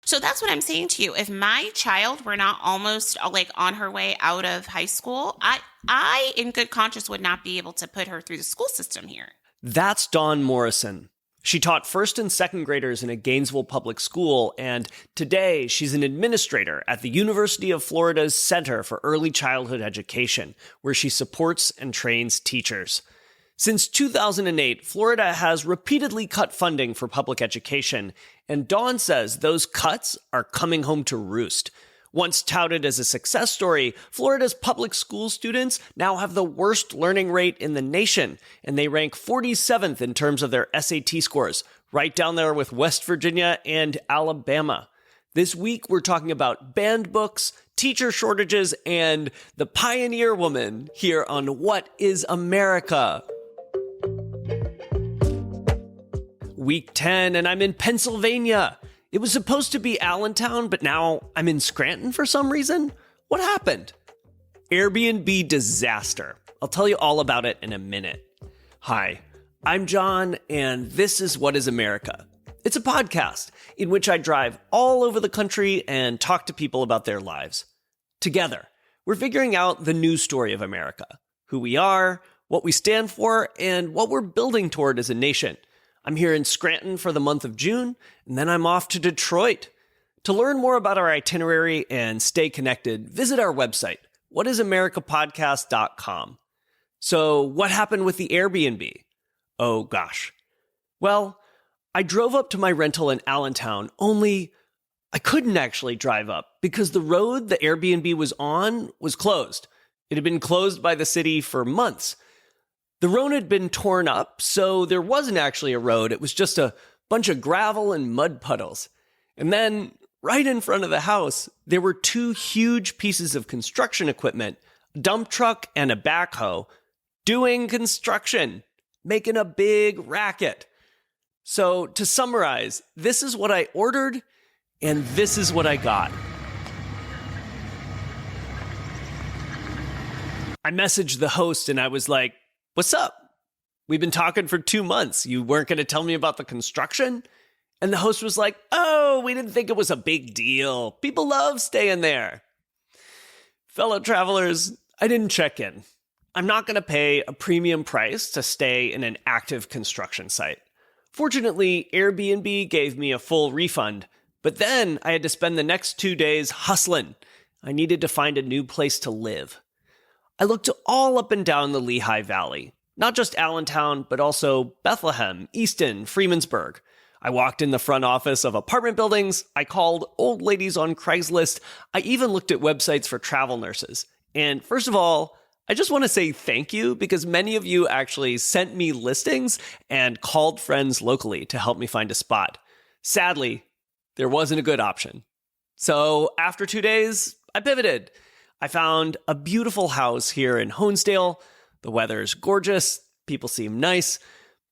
So that's what I'm saying to you. If my child were not almost like on her way out of high school, I in good conscience would not be able to put her through the school system here. That's Dawne Morison. She taught first and second graders in a Gainesville public school, and today she's an administrator at the University of Florida's Center for Early Childhood Education, where she supports and trains teachers. Since 2008, Florida has repeatedly cut funding for public education, and Dawne says those cuts are coming home to roost. Once touted as a success story, Florida's public school students now have the worst learning rate in the nation, and they rank 47th in terms of their SAT scores, right down there with West Virginia and Alabama. This week, we're talking about banned books, teacher shortages, and the pioneer woman here on What is America? Week 10, and I'm in Pennsylvania. It was supposed to be Allentown, but now I'm in Scranton for some reason. What happened? Airbnb disaster. I'll tell you all about it in a minute. Hi, I'm John, and this is What is America? It's a podcast in which I drive all over the country and talk to people about their lives. Together, we're figuring out the news story of America, who we are, what we stand for, and what we're building toward as a nation. I'm here in Scranton for the month of June, and then I'm off to Detroit. To learn more about our itinerary and stay connected, visit our website, whatisamericapodcast.com. So, what happened with the Airbnb? Oh gosh. Well, I drove up to my rental in Allentown, only I couldn't actually drive up because the road the Airbnb was on was closed. It had been closed by the city for months. The road had been torn up, so there wasn't actually a road. It was just a bunch of gravel and mud puddles. And then, right in front of the house, there were two huge pieces of construction equipment, a dump truck and a backhoe, doing construction, making a big racket. So, to summarize, this is what I ordered, and this is what I got. I messaged the host and I was like, "What's up? We've been talking for 2 months. You weren't going to tell me about the construction?" And the host was like, "Oh, we didn't think it was a big deal. People love staying there." Fellow travelers, I didn't check in. I'm not going to pay a premium price to stay in an active construction site. Fortunately, Airbnb gave me a full refund, but then I had to spend the next 2 days hustling. I needed to find a new place to live. I looked all up and down the Lehigh Valley, not just Allentown, but also Bethlehem, Easton, Freemansburg. I walked in the front office of apartment buildings. I called old ladies on Craigslist. I even looked at websites for travel nurses. And first of all, I just want to say thank you because many of you actually sent me listings and called friends locally to help me find a spot. Sadly, there wasn't a good option. So after 2 days, I pivoted. I found a beautiful house here in Honesdale. The weather's gorgeous. People seem nice.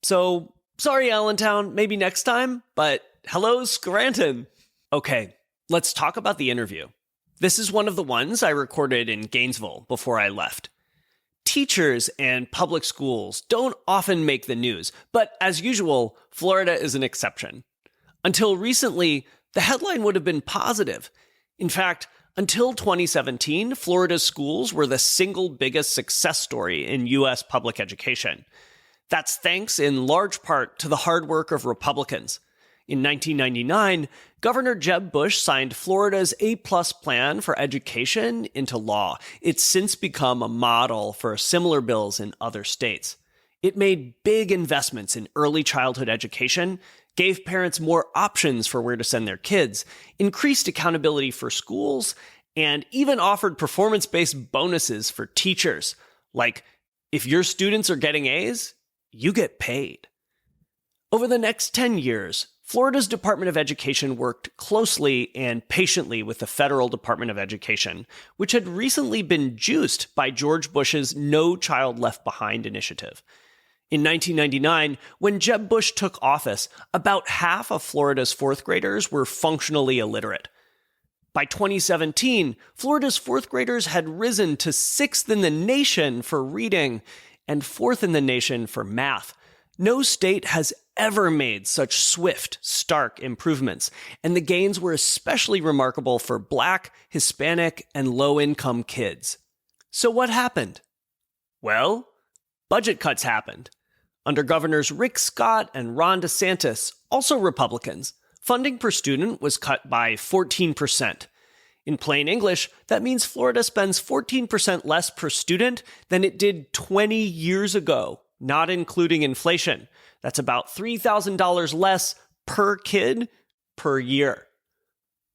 So, sorry, Allentown, maybe next time, but hello, Scranton. Okay, let's talk about the interview. This is one of the ones I recorded in Gainesville before I left. Teachers and public schools don't often make the news, but as usual, Florida is an exception. Until recently, the headline would have been positive. In fact, until 2017, Florida's schools were the single biggest success story in U.S. public education. That's thanks in large part to the hard work of Republicans. In 1999, Governor Jeb Bush signed Florida's A-plus plan for education into law. It's since become a model for similar bills in other states. It made big investments in early childhood education, gave parents more options for where to send their kids, increased accountability for schools, and even offered performance-based bonuses for teachers. Like, if your students are getting A's, you get paid. Over the next 10 years, Florida's Department of Education worked closely and patiently with the federal Department of Education, which had recently been juiced by George Bush's No Child Left Behind initiative. In 1999, when Jeb Bush took office, about half of Florida's fourth graders were functionally illiterate. By 2017, Florida's fourth graders had risen to 6th in the nation for reading and 4th in the nation for math. No state has ever made such swift, stark improvements, and the gains were especially remarkable for Black, Hispanic, and low-income kids. So what happened? Well, budget cuts happened. Under Governors Rick Scott and Ron DeSantis, also Republicans, funding per student was cut by 14%. In plain English, that means Florida spends 14% less per student than it did 20 years ago, not including inflation. That's about $3,000 less per kid per year.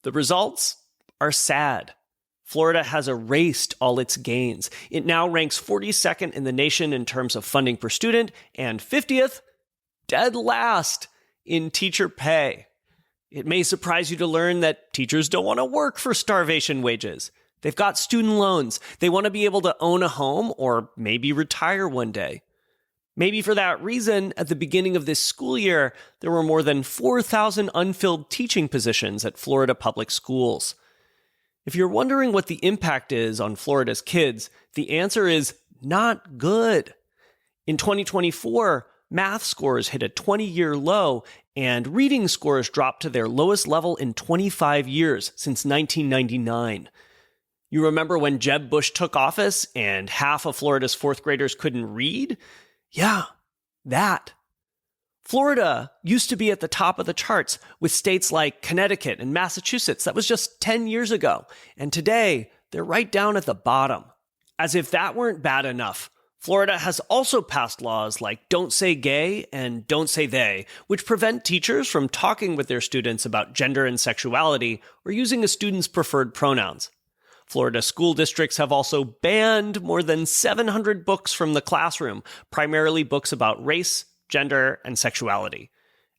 The results are sad. Florida has erased all its gains. It now ranks 42nd in the nation in terms of funding per student and 50th, dead last, in teacher pay. It may surprise you to learn that teachers don't want to work for starvation wages. They've got student loans. They want to be able to own a home or maybe retire one day. Maybe for that reason, at the beginning of this school year, there were more than 4,000 unfilled teaching positions at Florida public schools. If you're wondering what the impact is on Florida's kids, the answer is not good. In 2024, math scores hit a 20-year low, and reading scores dropped to their lowest level in 25 years, since 1999. You remember when Jeb Bush took office and half of Florida's fourth graders couldn't read? Yeah, that. Florida used to be at the top of the charts with states like Connecticut and Massachusetts. That was just 10 years ago. And today, they're right down at the bottom. As if that weren't bad enough, Florida has also passed laws like Don't Say Gay and Don't Say They, which prevent teachers from talking with their students about gender and sexuality or using a student's preferred pronouns. Florida school districts have also banned more than 700 books from the classroom, primarily books about race, gender, and sexuality.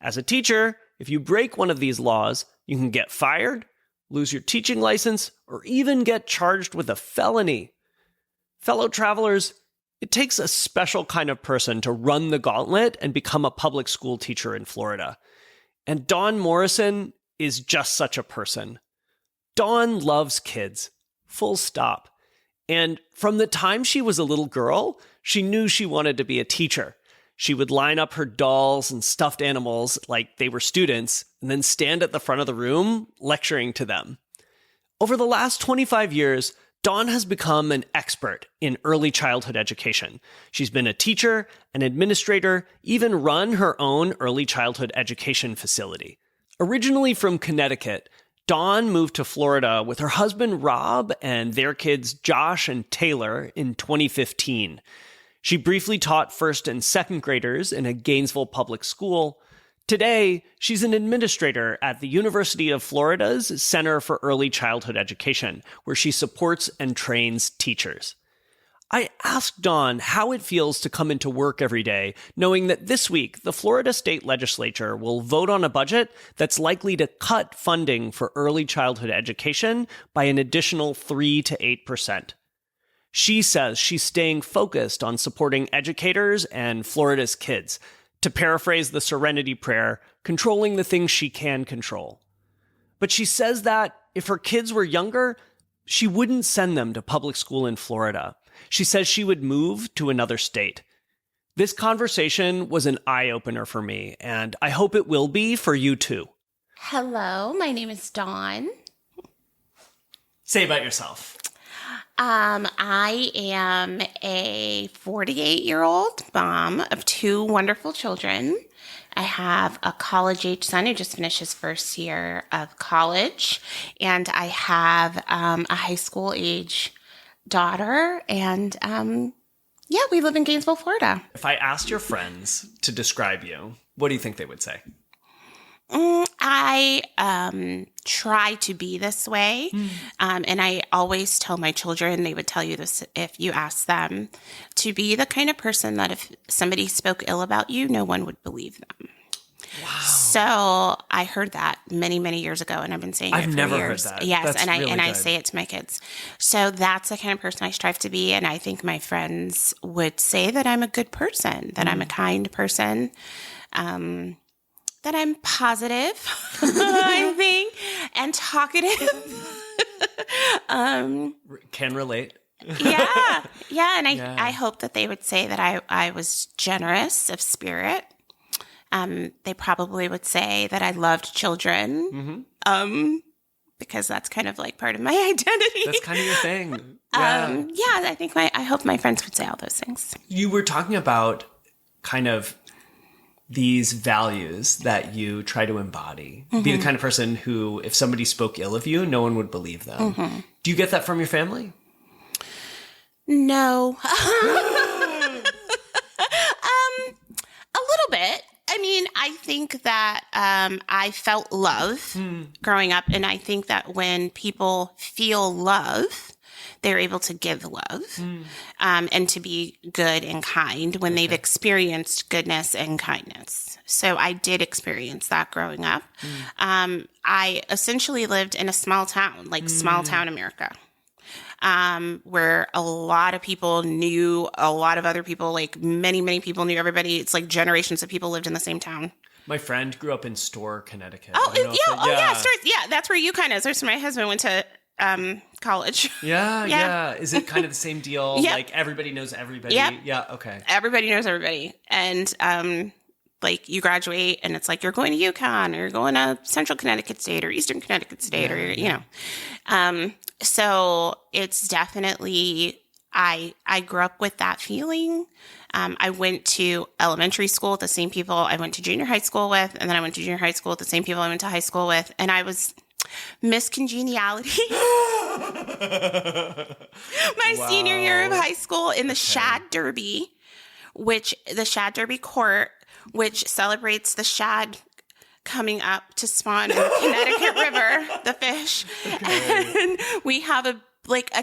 As a teacher, if you break one of these laws, you can get fired, lose your teaching license, or even get charged with a felony. Fellow travelers, it takes a special kind of person to run the gauntlet and become a public school teacher in Florida. And Dawne Morison is just such a person. Dawne loves kids. Full stop. And from the time she was a little girl, she knew she wanted to be a teacher. She would line up her dolls and stuffed animals like they were students, and then stand at the front of the room lecturing to them. Over the last 25 years, Dawne has become an expert in early childhood education. She's been a teacher, an administrator, even run her own early childhood education facility. Originally from Connecticut, Dawne moved to Florida with her husband Rob and their kids Josh and Taylor in 2015. She briefly taught first and second graders in a Gainesville public school. Today, she's an administrator at the University of Florida's Center for Early Childhood Education, where she supports and trains teachers. I asked Dawne how it feels to come into work every day, knowing that this week the Florida State Legislature will vote on a budget that's likely to cut funding for early childhood education by an additional 3 to 8%. She says she's staying focused on supporting educators and Florida's kids. To paraphrase the Serenity Prayer, controlling the things she can control. But she says that if her kids were younger, she wouldn't send them to public school in Florida. She says she would move to another state. This conversation was an eye-opener for me, and I hope it will be for you too. Hello, my name is Dawne. Say about yourself. I am a 48-year-old mom of 2 wonderful children. I have a college-age son who just finished his first year of college, and I have a high school-age daughter, and we live in Gainesville, Florida. If I asked your friends to describe you, what do you think they would say? I try to be this way, and I always tell my children, they would tell you this if you ask them, to be the kind of person that if somebody spoke ill about you, no one would believe them. Wow. So I heard that many, many years ago, and I've been saying it for years. I've never heard that. Yes, that's and really I say it to my kids. So that's the kind of person I strive to be, and I think my friends would say that I'm a good person, that I'm a kind person. That I'm positive, I think, and talkative. Can relate. Yeah. And I hope that they would say that I was generous of spirit. They probably would say that I loved children. Because that's kind of like part of my identity. That's kind of your thing. Yeah. Yeah, I hope my friends would say all those things. You were talking about kind of these values that you try to embody. Be the kind of person who, if somebody spoke ill of you, no one would believe them. Do you get that from your family? No. A little bit. I mean, I think that I felt love growing up, and I think that when people feel love, they're able to give love and to be good and kind when they've experienced goodness and kindness. So I did experience that growing up. I essentially lived in a small town, like small town America. Where a lot of people knew a lot of other people, like many people knew everybody. It's like generations of people lived in the same town. My friend grew up in Storr, Connecticut. Yeah, that's where you kind of. So my husband went to college. Yeah. Is it kind of the same deal? Yep. Like everybody knows everybody? Yep. Yeah, okay. Everybody knows everybody. And like you graduate and it's like you're going to UConn or you're going to Central Connecticut State or Eastern Connecticut State or, you know. So it's definitely, I grew up with that feeling. I went to elementary school with the same people I went to junior high school with, and then I went to junior high school with the same people I went to high school with, and I was Miss Congeniality my senior year of high school in the Shad Derby, the Shad Derby court, which celebrates the shad coming up to spawn in the Connecticut River, the fish. Okay. And we have a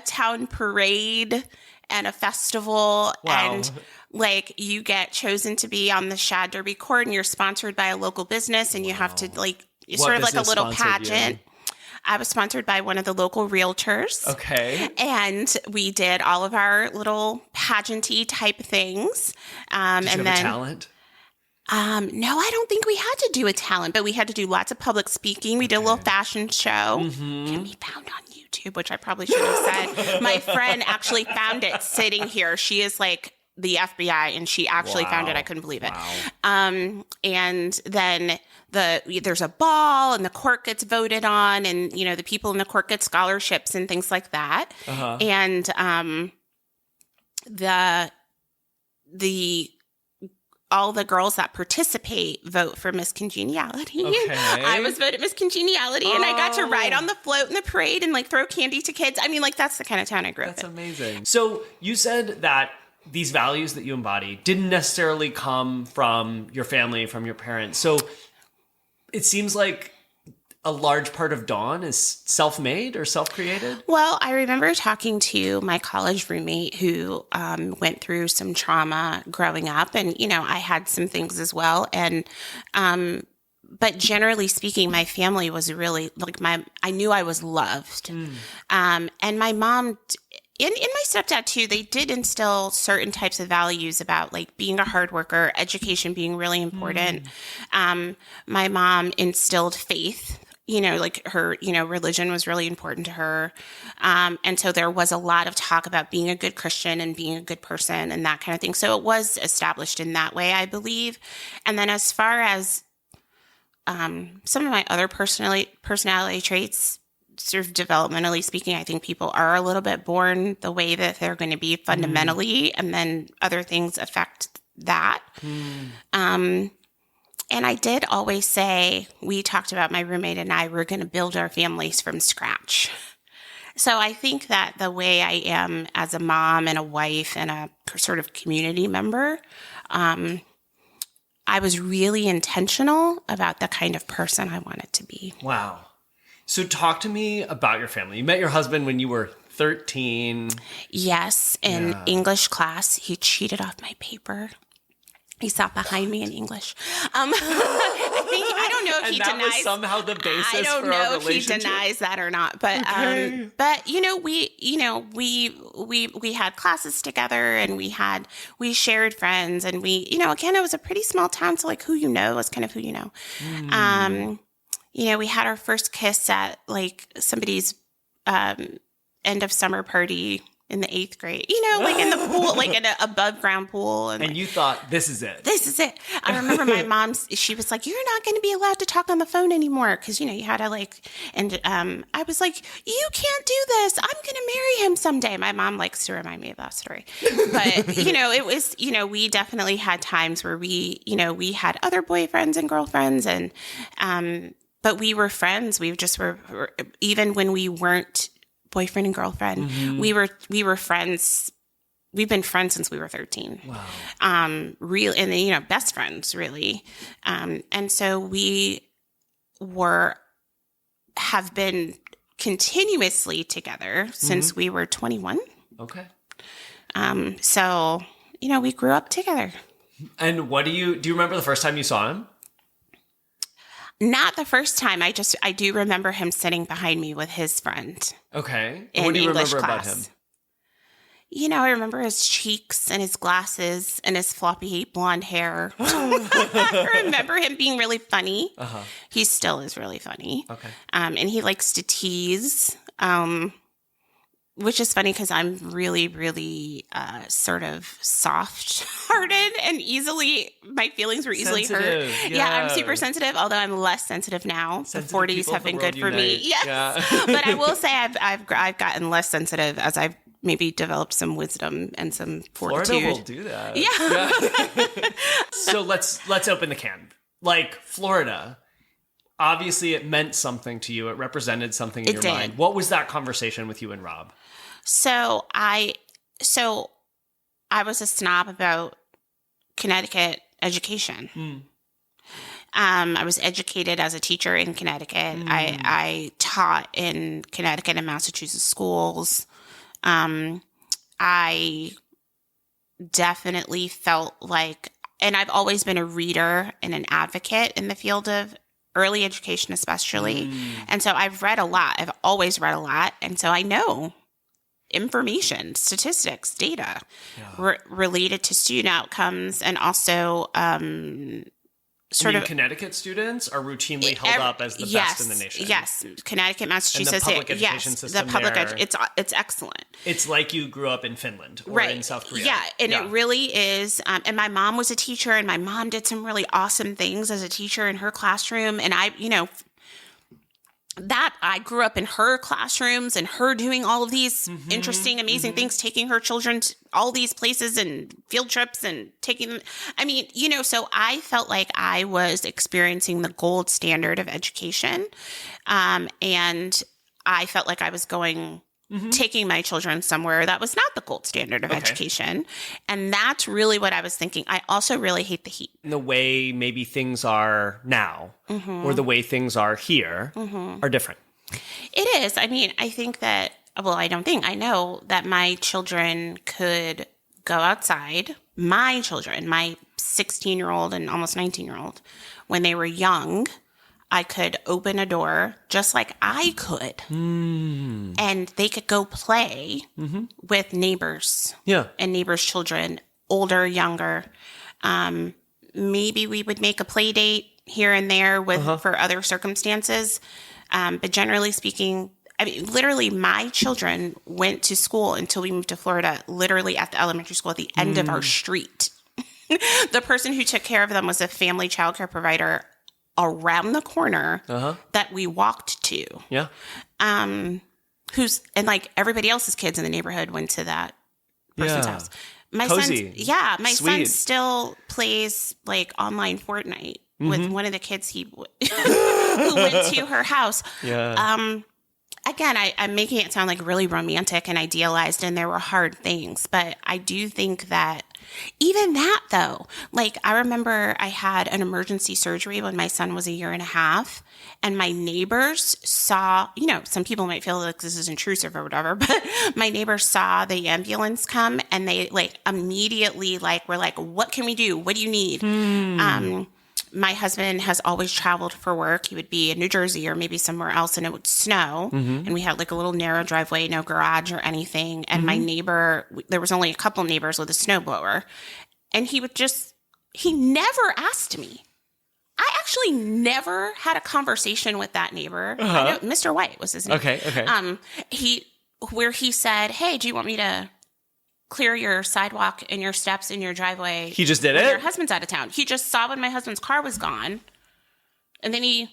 town parade and a festival. Wow. And like you get chosen to be on the Shad Derby court and you're sponsored by a local business and you have to sort of like a little pageant. I was sponsored by one of the local realtors. Okay. And we did all of our little pageanty type things. Did you have a talent? No, I don't think we had to do a talent, but we had to do lots of public speaking. We did a little fashion show. Can be found on YouTube, which I probably should have said. My friend actually found it sitting here. She is like the FBI, and she actually found it. I couldn't believe it. Wow. And then there's a ball, and the court gets voted on, and the people in the court get scholarships and things like that. And all the girls that participate vote for Miss Congeniality. Okay. I was voted Miss Congeniality, and I got to ride on the float in the parade and throw candy to kids. I mean, that's the kind of town I grew up in. That's amazing. So you said that these values that you embody didn't necessarily come from your family, from your parents. So it seems like a large part of Dawne is self-made or self-created? Well, I remember talking to my college roommate who went through some trauma growing up, and I had some things as well. And but generally speaking, my family was really I knew I was loved, and my mom. And my stepdad, too, they did instill certain types of values about, being a hard worker, education being really important. My mom instilled faith. Her, religion was really important to her. And so there was a lot of talk about being a good Christian and being a good person and that kind of thing. So it was established in that way, I believe. And then as far as some of my other personality traits, sort of developmentally speaking, I think people are a little bit born the way that they're going to be fundamentally, and then other things affect that. And I did always say, we talked about my roommate and I were going to build our families from scratch. So I think that the way I am as a mom and a wife and a sort of community member, I was really intentional about the kind of person I wanted to be. Wow. So talk to me about your family. You met your husband when you were 13. Yes, in English class. He cheated off my paper. He sat behind me in English. I don't know if he denies. And that was somehow the basis for our relationship? I don't know if he denies that or not. But okay. We had classes together, and we shared friends, and again, it was a pretty small town, so who is kind of who you know. We had our first kiss at somebody's end of summer party in the 8th grade, like in the pool, like in an above ground pool. And you thought, this is it. This is it. I remember my mom, she was like, you're not going to be allowed to talk on the phone anymore. Cause you had to and I was like, you can't do this. I'm going to marry him someday. My mom likes to remind me of that story. But, it was, we definitely had times where we had other boyfriends and girlfriends but we were friends. We just were even when we weren't boyfriend and girlfriend, we were friends. We've been friends since we were 13. Wow. Real, and best friends really. And so we have been continuously together since we were 21. Okay. So, we grew up together. And do you remember the first time you saw him? Not the first time. I do remember him sitting behind me with his friend. Okay. What do you English remember class. about him? I remember his cheeks and his glasses and his floppy blonde hair. I remember him being really funny. Uh-huh. He still is really funny. Okay. And he likes to tease, which is funny because I'm really, really sort of soft-hearted and my feelings were easily Sensitive, hurt. yeah. I'm super sensitive, although I'm less sensitive now. Sensitive the 40s people, have the been world good for me. unite. Yes. Yeah. But I will say I've gotten less sensitive as I've maybe developed some wisdom and some fortitude. Florida will do that. Yeah. So let's open the can. Like Florida, obviously it meant something to you. It represented something in your mind. What was that conversation with you and Rob? So I was a snob about Connecticut education. I was educated as a teacher in Connecticut. I taught in Connecticut and Massachusetts schools. I definitely felt like, and I've always been a reader and an advocate in the field of early education, especially. And so I've read a lot. I've always read a lot. And so I know information, statistics, data related to student outcomes, and also Connecticut students are routinely held up as the best in the nation. Yes, Connecticut, Massachusetts. And the public education system it's excellent. It's like you grew up in Finland or in South Korea. Yeah, and it really is. And my mom was a teacher, and my mom did some really awesome things as a teacher in her classroom. And I grew up in her classrooms and her doing all of these interesting, amazing things, taking her children to all these places and field trips and taking them. I mean, so I felt like I was experiencing the gold standard of education. And I felt like I was taking my children somewhere that was not the gold standard of education. And that's really what I was thinking. I also really hate the heat. The way maybe things are now or the way things are here are different. It is. I mean, I think that, I know that my children could go outside. My children, my 16-year-old and almost 19-year-old, when they were young, I could open a door just like I could. And they could go play with neighbors and neighbors' children, older, younger. Maybe we would make a play date here and there for other circumstances. But generally speaking, I mean, literally my children went to school until we moved to Florida, literally at the elementary school at the end of our street. The person who took care of them was a family childcare provider around the corner that we walked to. Yeah. And like everybody else's kids in the neighborhood went to that person's house. My son still plays like online Fortnite with one of the kids who went to her house. Yeah. Again, I'm making it sound like really romantic and idealized, and there were hard things, but I do think that even that, though, like I remember I had an emergency surgery when my son was 1.5 years, and my neighbors saw, some people might feel like this is intrusive or whatever, but my neighbors saw the ambulance come, and they like immediately were like, what can we do? What do you need? My husband has always traveled for work. He would be in New Jersey or maybe somewhere else, and it would snow. And we had like a little narrow driveway, no garage or anything. And my neighbor, there was only a couple neighbors with a snowblower. And he never asked me. I actually never had a conversation with that neighbor. I know Mr. White was his name. Okay. where he said, hey, do you want me to clear your sidewalk and your steps in your driveway? He just did when it? Your husband's out of town. He just saw when my husband's car was gone. And then and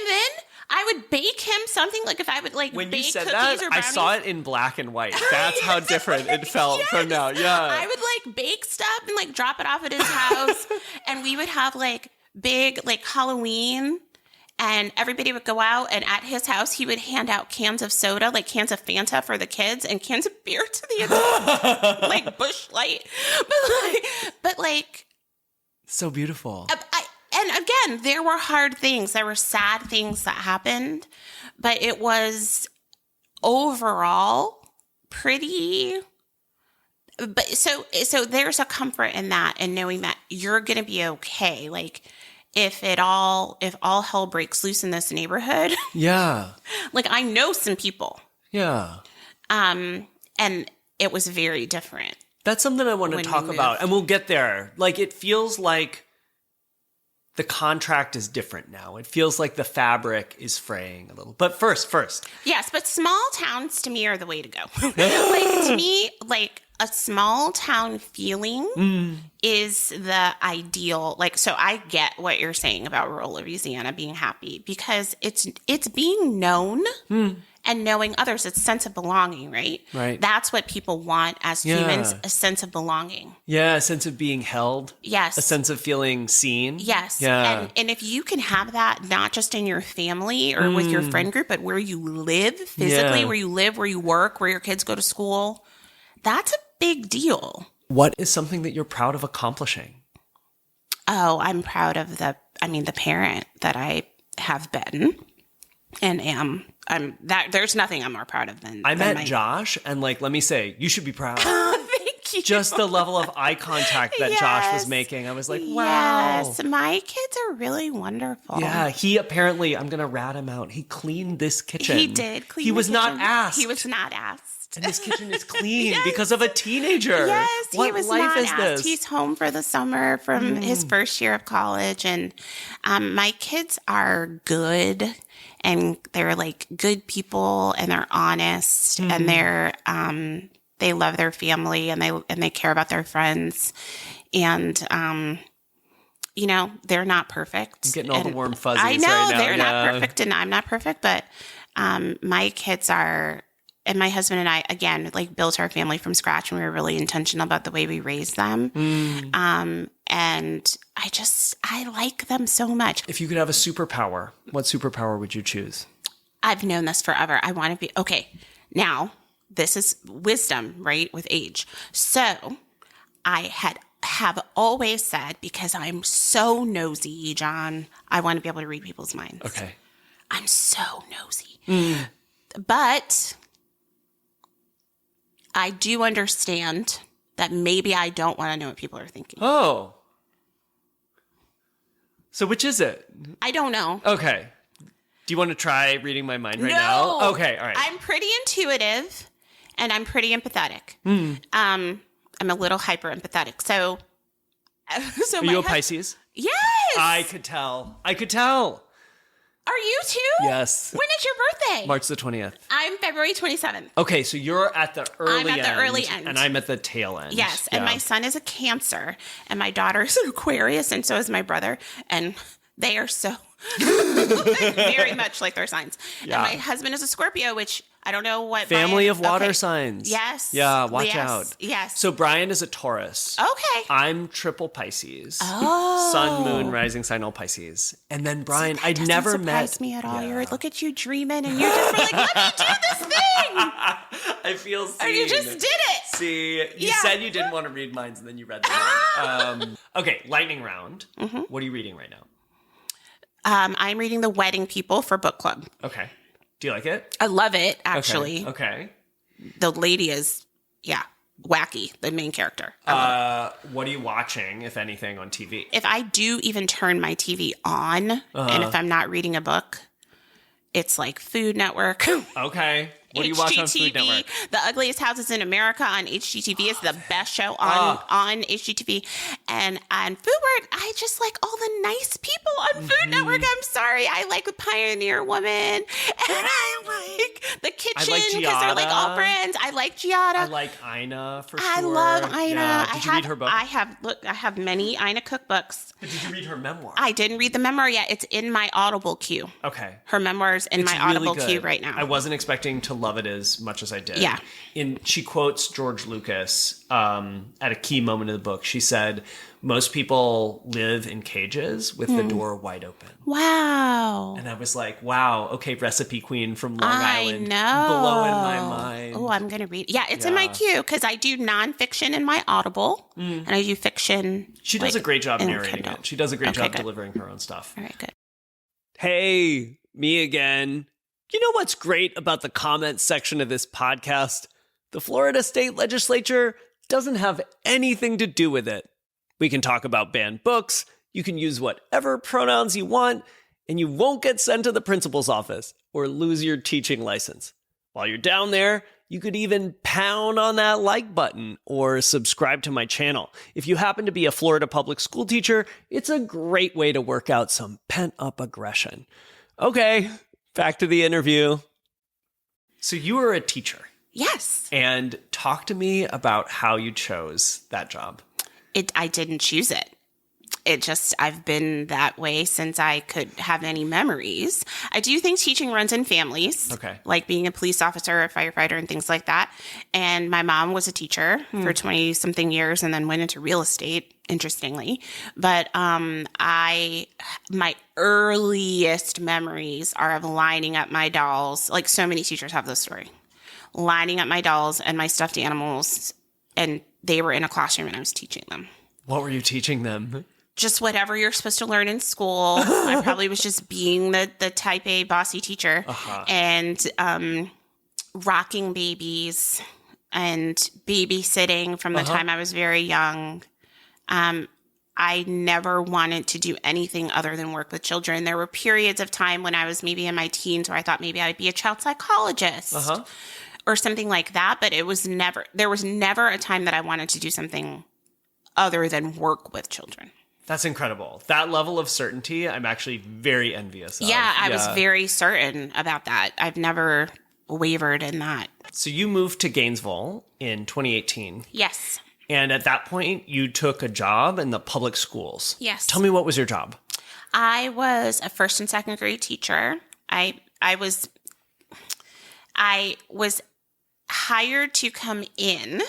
then I would bake him something, like if I would like When bake you said cookies that, or brownies. I saw it in black and white. That's how different it felt from now. Yeah. I would like bake stuff and like drop it off at his house. And we would have like big like Halloween, and everybody would go out, and at his house he would hand out cans of soda, like cans of Fanta for the kids and cans of beer to the adults. Like Bush Light. But like So beautiful. And again, there were hard things. There were sad things that happened, but it was overall pretty. But so there's a comfort in that, and knowing that you're going to be okay. Like if all hell breaks loose in this neighborhood. Yeah. Like I know some people. Yeah. And it was very different. That's something I want to talk about, and we'll get there. Like it feels like the contract is different now. It feels like the fabric is fraying a little. But first. Yes, but small towns to me are the way to go. Like to me, like a small town feeling is the ideal. Like, so I get what you're saying about rural Louisiana being happy, because it's being known and knowing others. It's sense of belonging, right? Right. That's what people want as humans, a sense of belonging. Yeah, a sense of being held. Yes. A sense of feeling seen. Yes. Yeah. And if you can have that, not just in your family or with your friend group, but where you live physically, where you live, where you work, where your kids go to school, that's a big deal. What is something that you're proud of accomplishing? Oh, I'm proud of the parent that I have been and am. There's nothing I'm more proud of than I met Josh, and like, let me say, you should be proud. Thank you. Just the level of eye contact that Josh was making. I was like, wow. Yes, my kids are really wonderful. Yeah, he apparently, I'm going to rat him out. He cleaned this kitchen. He did clean He the was not kitchen. asked. He was not asked. And this kitchen is clean because of a teenager. Yes, what he was life not is asked. this? He's home for the summer from his first year of college. And my kids are good, and they're like good people, and they're honest, and they're they love their family, and they care about their friends. And you know, they're not perfect. I'm getting all the warm fuzzies I know right now. they're not perfect, and I'm not perfect, but my kids are. And my husband and I, again, like built our family from scratch, and we were really intentional about the way we raised them. And I like them so much. If you could have a superpower, what superpower would you choose? I've known this forever. I want to be, okay, now this is wisdom, right, with age. So I have always said, because I'm so nosy, John, I want to be able to read people's minds. Okay. I'm so nosy. But I do understand that maybe I don't want to know what people are thinking. Oh. So which is it? I don't know. Okay. Do you want to try reading my mind right now? Okay, all right. I'm pretty intuitive, and I'm pretty empathetic. I'm a little hyper empathetic. So Are you a Pisces? Yes. I could tell. Are you too? Yes. When is your birthday? March the 20th. I'm February 27th. Okay, so you're at the early end. I'm at the early end. And I'm at the tail end. Yes, and my son is a Cancer, and my daughter is an Aquarius, and so is my brother, and they are so very much like their signs. Yeah. And my husband is a Scorpio, which I don't know what. Family Brian, of water signs. Yes. Yeah, watch yes, out. Yes. So Brian is a Taurus. Okay. I'm triple Pisces. Oh. Sun, moon, rising sign, all Pisces. And then Brian, That I'd doesn't never surprise met. me at all. Yeah. You're look at you dreaming, and you're just like, let me do this thing. I feel seen. And you just did it. See, you said you didn't want to read minds, and then you read them. Okay, lightning round. What are you reading right now? I'm reading The Wedding People for book club. Okay. Do you like it? I love it, actually. Okay. The lady is, wacky, the main character. What are you watching, if anything, on TV? If I do even turn my TV on, and if I'm not reading a book, it's like Food Network. Okay. What do you watch on Food Network? The Ugliest Houses in America on HGTV is the best show on HGTV. And on Food Network, I just like all the nice people on Food Network. I'm sorry. I like Pioneer Woman, and I like The Kitchen like because they're like all Giada. brands. I like Giada. I like Ina for sure. I love Ina. Yeah. Did you read her book? I have many Ina cookbooks. Did you read her memoir? I didn't read the memoir yet. It's in my Audible queue. Okay. Her memoir's in It's my really Audible good. queue right now. I wasn't expecting to love it as much as I did. Yeah. She quotes George Lucas at a key moment of the book. She said, most people live in cages with the door wide open. Wow. And I was like, wow, okay, Recipe Queen from Long I Island. know. Blowing my mind. Oh, I'm going to read. Yeah, it's in my queue because I do nonfiction in my Audible and I do fiction. She does a great job in narrating Kindle. it. She does a great job good. delivering her own stuff. All right, good. Hey, me again. You know what's great about the comments section of this podcast? The Florida State Legislature doesn't have anything to do with it. We can talk about banned books, you can use whatever pronouns you want, and you won't get sent to the principal's office or lose your teaching license. While you're down there, you could even pound on that like button or subscribe to my channel. If you happen to be a Florida public school teacher, it's a great way to work out some pent-up aggression. Okay, back to the interview. So you were a teacher. Yes. And talk to me about how you chose that job. I didn't choose it. I've been that way since I could have any memories. I do think teaching runs in families. Okay. Like being a police officer, a firefighter, and things like that. And my mom was a teacher for 20 something years and then went into real estate, interestingly. But my earliest memories are of lining up my dolls. Like so many teachers have this story. Lining up my dolls and my stuffed animals, and they were in a classroom and I was teaching them. What were you teaching them? Just whatever you're supposed to learn in school. I probably was just being the type A bossy teacher and rocking babies and babysitting from the time I was very young. I never wanted to do anything other than work with children. There were periods of time when I was maybe in my teens where I thought maybe I'd be a child psychologist or something like that. But there was never a time that I wanted to do something other than work with children. That's incredible. That level of certainty, I'm actually very envious of. Yeah, I was very certain about that. I've never wavered in that. So you moved to Gainesville in 2018. Yes. And at that point, you took a job in the public schools. Yes. Tell me, what was your job? I was a first and second grade teacher. I was hired to come in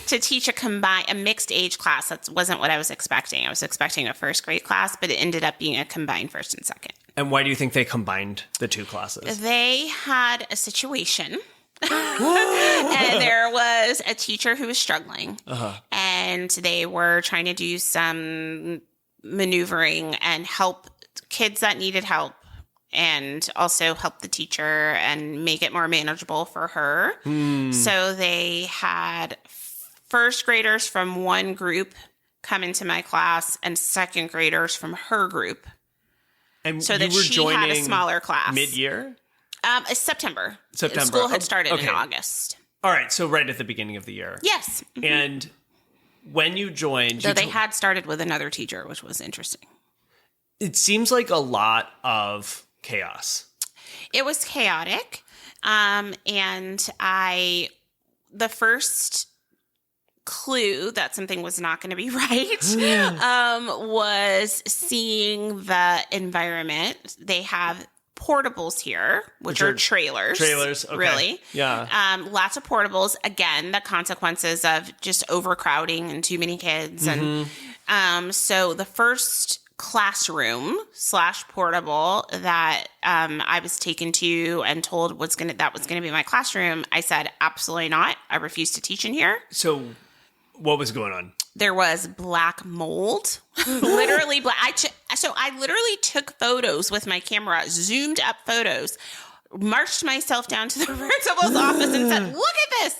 to teach a mixed age class. That wasn't what I was expecting. I was expecting a first grade class, but it ended up being a combined first and second. And why do you think they combined the two classes? They had a situation. And there was a teacher who was struggling. And they were trying to do some maneuvering and help kids that needed help. And also help the teacher and make it more manageable for her. So they had first graders from one group come into my class and second graders from her group. And So you that were she had a joining smaller class. mid-year? September. September. School had started Okay. in August. All right, so right at the beginning of the year. Yes. And when you joined... So they had started with another teacher, which was interesting. It seems like a lot of chaos. It was chaotic. And the first clue that something was not going to be right was seeing the environment. They have portables here, which are trailers. Trailers, okay. Really. Yeah. Lots of portables. Again, the consequences of just overcrowding and too many kids. And so the first classroom / portable that I was taken to and told that was going to be my classroom, I said, absolutely not. I refuse to teach in here. So what was going on? There was black mold, literally black. I literally took photos with my camera, zoomed up photos, marched myself down to the principal's office and said, look at this.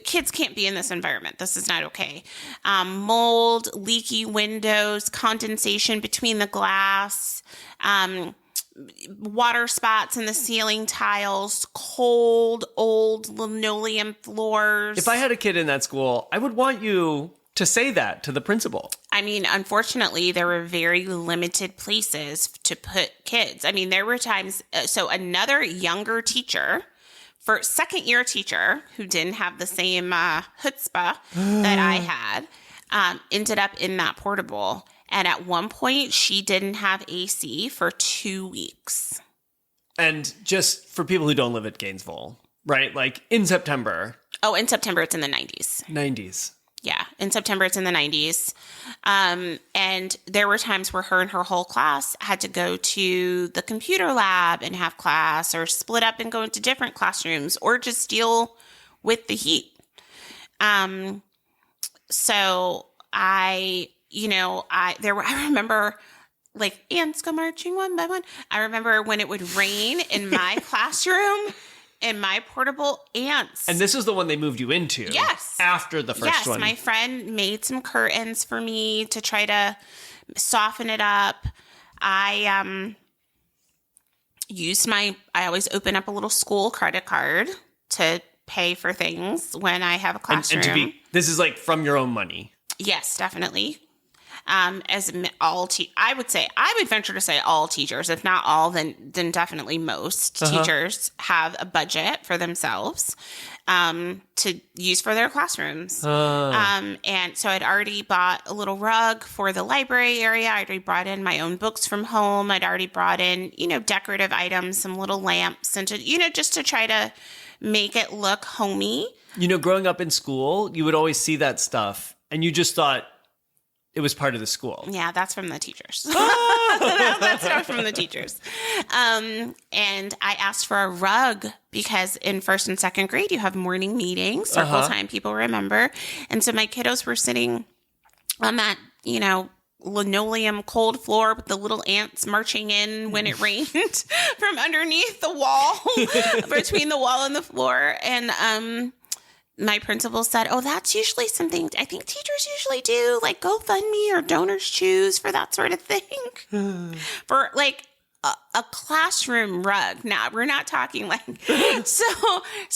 Kids can't be in this environment. This is not okay. Mold, leaky windows, condensation between the glass, water spots in the ceiling tiles, cold, old linoleum floors. If I had a kid in that school, I would want you to say that to the principal. I mean, unfortunately, there were very limited places to put kids. I mean, there were times, so another younger teacher, for second year teacher who didn't have the same chutzpah that I had, ended up in that portable. And at one point, she didn't have AC for 2 weeks. And just for people who don't live at Gainesville, right? Like in September. Oh, in September, it's in the 90s. 90s. Yeah, in September, it's in the 90s. And there were times where her and her whole class had to go to the computer lab and have class, or split up and go into different classrooms, or just deal with the heat. So I remember like ants go marching one by one. I remember when it would rain in my classroom, in my portable, ants. And this is the one they moved you into. Yes. After the first one. Yes, my friend made some curtains for me to try to soften it up. I always open up a little school credit card to pay for things when I have a classroom. This is like from your own money. Yes, definitely. I would venture to say all teachers, if not all, then definitely most teachers have a budget for themselves to use for their classrooms. And so I'd already bought a little rug for the library area. I'd already brought in my own books from home. I'd already brought in, decorative items, some little lamps, and just to try to make it look homey. Growing up in school, you would always see that stuff and you just thought it was part of the school. Yeah, that's from the teachers. That's not from the teachers. And I asked for a rug because in first and second grade, you have morning meetings, circle time, people remember. And so my kiddos were sitting on that, linoleum cold floor with the little ants marching in when it rained from underneath the wall, between the wall and the floor. And my principal said, oh, that's usually something I think teachers usually do, like GoFundMe or donors choose for that sort of thing. For like a classroom rug. Now, we're not talking like, so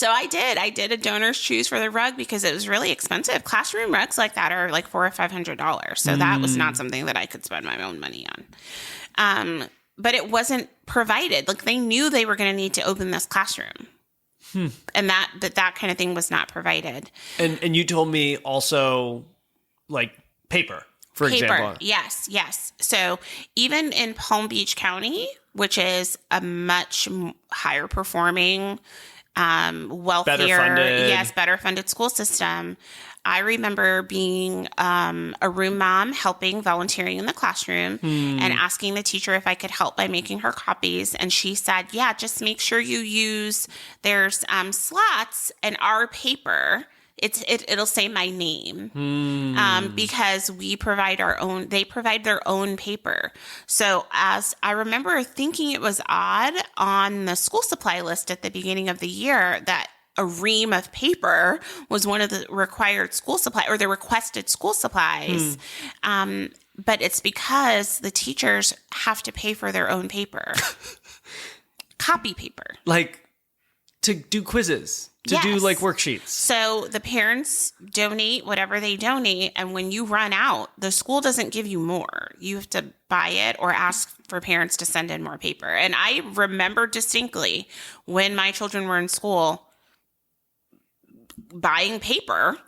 I did a donors choose for the rug because it was really expensive. Classroom rugs like that are like $400 or $500. So that was not something that I could spend my own money on. But it wasn't provided. Like they knew they were going to need to open this classroom. And that kind of thing was not provided. And you told me also like paper, for example. Yes. So even in Palm Beach County, which is a much higher performing, wealthier, better funded school system, I remember being a room mom, volunteering in the classroom and asking the teacher if I could help by making her copies. And she said, yeah, just make sure you use, there's slots in our paper. It'll say my name because they provide their own paper. So as I remember thinking it was odd on the school supply list at the beginning of the year that a ream of paper was one of the required school supply or the requested school supplies. But it's because the teachers have to pay for their own paper, copy paper. Like to do quizzes, to do like worksheets. So the parents donate whatever they donate. And when you run out, the school doesn't give you more. You have to buy it or ask for parents to send in more paper. And I remember distinctly when my children were in school, buying paper.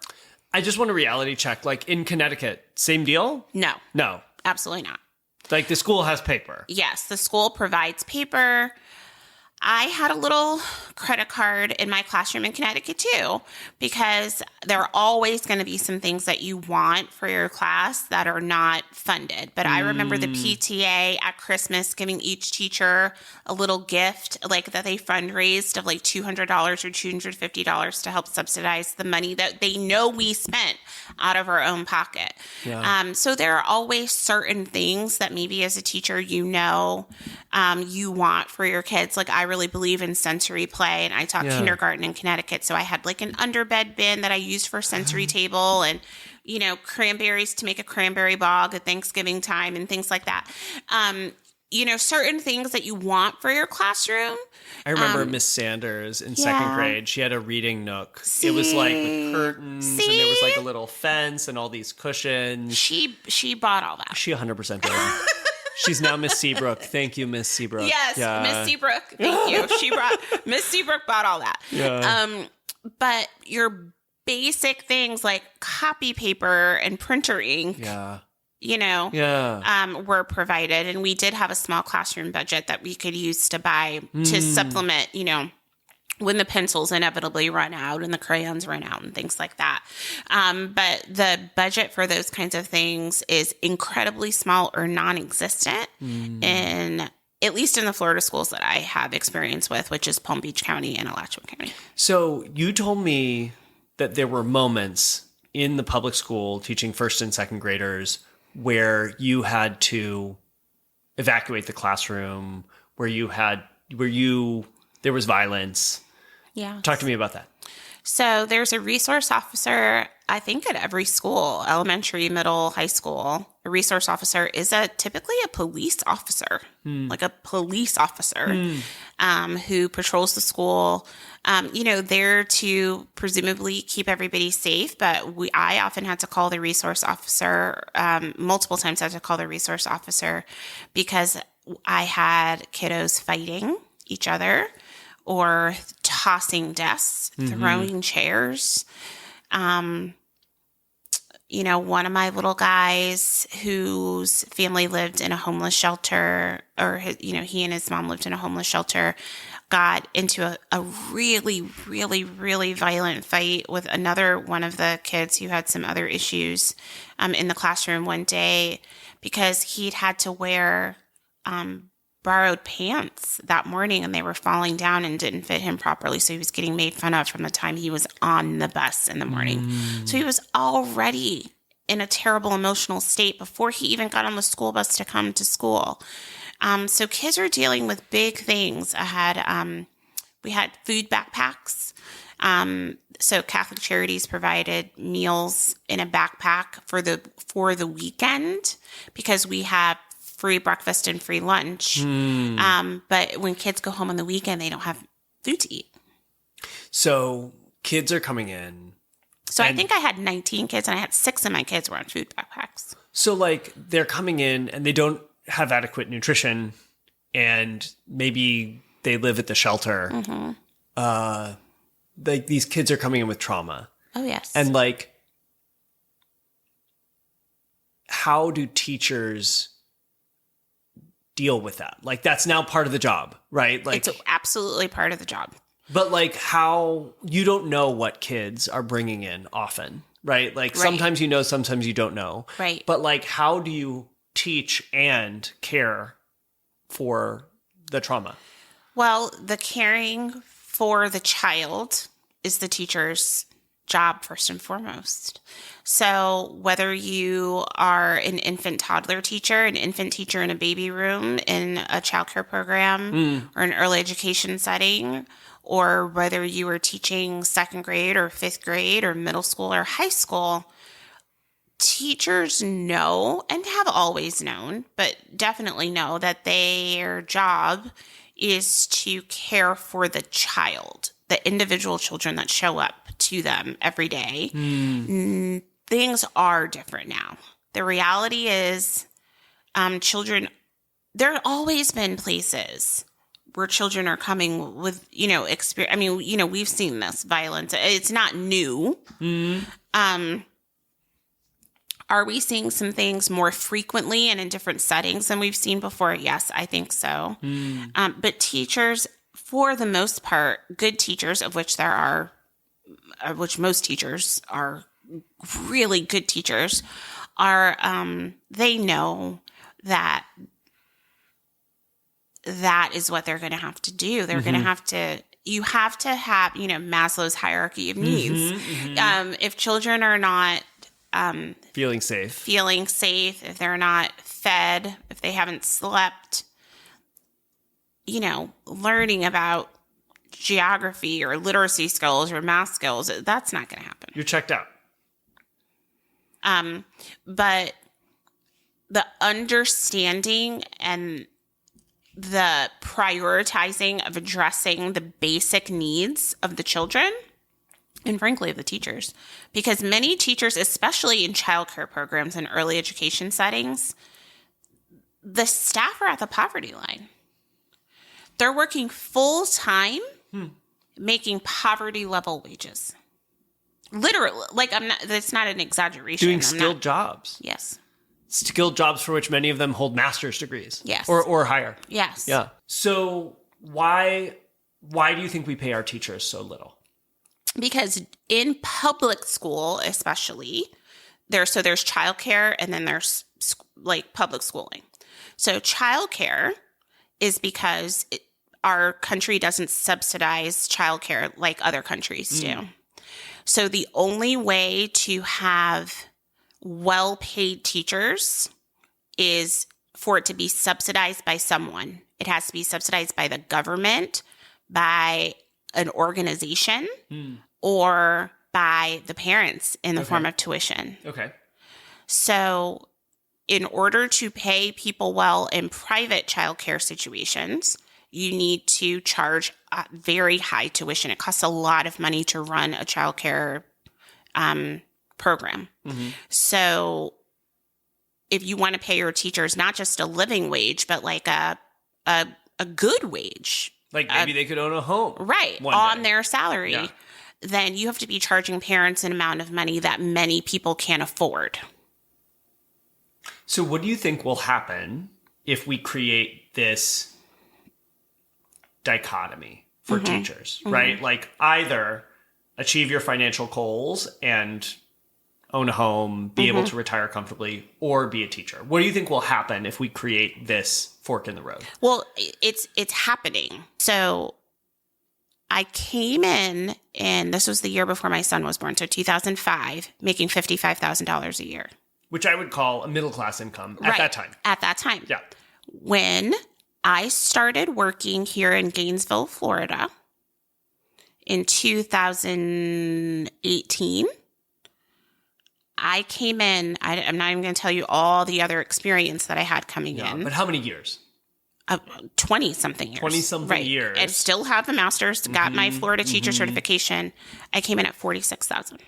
I just want a reality check. Like in Connecticut, same deal? No, absolutely not. Like the school has paper. Yes, the school provides paper. I had a little credit card in my classroom in Connecticut too, because there are always going to be some things that you want for your class that are not funded. But I remember the PTA at Christmas giving each teacher a little gift, like that they fundraised of like $200 or $250 to help subsidize the money that they know we spent out of our own pocket. Yeah. So there are always certain things that maybe as a teacher, you want for your kids. Like I really believe in sensory play, and I taught kindergarten in Connecticut. So I had like an underbed bin that I used for sensory table and, cranberries to make a cranberry bog at Thanksgiving time and things like that. certain things that you want for your classroom. I remember Miss Sanders in yeah. second grade. She had a reading nook. It was like with curtains, and there was like a little fence and all these cushions. She bought all that. She 100% did. She's now Miss Seabrook. Thank you, Miss Seabrook. Yes, yeah. Miss Seabrook. Thank you. Miss Seabrook bought all that. Yeah. But your basic things like copy paper and printer ink. Yeah. Were provided. And we did have a small classroom budget that we could use to buy to supplement, when the pencils inevitably run out and the crayons run out and things like that. But the budget for those kinds of things is incredibly small or non-existent at least in the Florida schools that I have experience with, which is Palm Beach County and Alachua County. So you told me that there were moments in the public school teaching first and second graders where you had to evacuate the classroom, where there was violence. Yeah. Talk to me about that. So there's a resource officer, I think at every school, elementary, middle, high school. A resource officer is typically a police officer, like a police officer who patrols the school, there to presumably keep everybody safe. But I often had to call the resource officer, multiple times I had to call the resource officer because I had kiddos fighting each other or tossing desks, throwing chairs. One of my little guys whose family lived in a homeless shelter, or he and his mom lived in a homeless shelter, got into a really, really, really violent fight with another one of the kids who had some other issues in the classroom one day because he'd had to wear borrowed pants that morning and they were falling down and didn't fit him properly. So he was getting made fun of from the time he was on the bus in the morning. So he was already in a terrible emotional state before he even got on the school bus to come to school. So kids are dealing with big things. We had food backpacks. So Catholic Charities provided meals in a backpack for the weekend because we have free breakfast and free lunch. But when kids go home on the weekend, they don't have food to eat. So kids are coming in. So I think I had 19 kids and I had 6 of my kids were on food backpacks. So they're coming in and they don't have adequate nutrition and maybe they live at the shelter. These kids are coming in with trauma. Oh, yes. And how do teachers deal with that? That's now part of the job, right? It's absolutely part of the job. But how you don't know what kids are bringing in often, right? Sometimes you know, sometimes you don't know. Right. But how do you teach and care for the trauma? Well, the caring for the child is the teacher's job first and foremost. So whether you are an infant toddler teacher, an infant teacher in a baby room in a childcare program or an early education setting, or whether you are teaching second grade or fifth grade or middle school or high school, teachers know and have always known, but definitely know that their job is to care for the child, the individual children that show up to them every day. Things are different now. The reality is children, there have always been places where children are coming with, experience. I mean, we've seen this violence. It's not new. Are we seeing some things more frequently and in different settings than we've seen before? Yes, I think so. But teachers, for the most part, good teachers, of which there are, which most teachers are really good teachers, are they know that is what they're going to have to do. They're going to have to. You have to have, Maslow's hierarchy of needs. If children are not feeling safe, if they're not fed, if they haven't slept, learning about geography or literacy skills or math skills, that's not going to happen. You're checked out. But the understanding and the prioritizing of addressing the basic needs of the children and frankly of the teachers, because many teachers, especially in childcare programs and early education settings, the staff are at the poverty line. They're working full time, making poverty level wages. Literally, like that's not an exaggeration. Doing skilled jobs. Yes. Skilled jobs for which many of them hold master's degrees. Yes. Or higher. Yes. Yeah. So why do you think we pay our teachers so little? Because in public school, especially, there's childcare and then there's like public schooling. So childcare is because our country doesn't subsidize childcare like other countries do. So the only way to have well-paid teachers is for it to be subsidized by someone. It has to be subsidized by the government, by an organization, or by the parents in the form of tuition. Okay. So in order to pay people well in private childcare situations, you need to charge a very high tuition. It costs a lot of money to run a childcare program. So if you want to pay your teachers not just a living wage, but like a good wage, like maybe they could own a home, right, on their salary, then you have to be charging parents an amount of money that many people can't afford. So what do you think will happen if we create this dichotomy for teachers, right? Like either achieve your financial goals and own a home, be able to retire comfortably, or be a teacher. What do you think will happen if we create this fork in the road? Well, it's happening. So I came in, and this was the year before my son was born, so 2005, making $55,000 a year. Which I would call a middle-class income at that time. At that time. Yeah. When I started working here in Gainesville, Florida in 2018, I came in, I'm not even going to tell you all the other experience that I had coming in. But how many years? 20-something years. 20-something years. And still have the master's, got my Florida teacher certification. I came in at $46,000.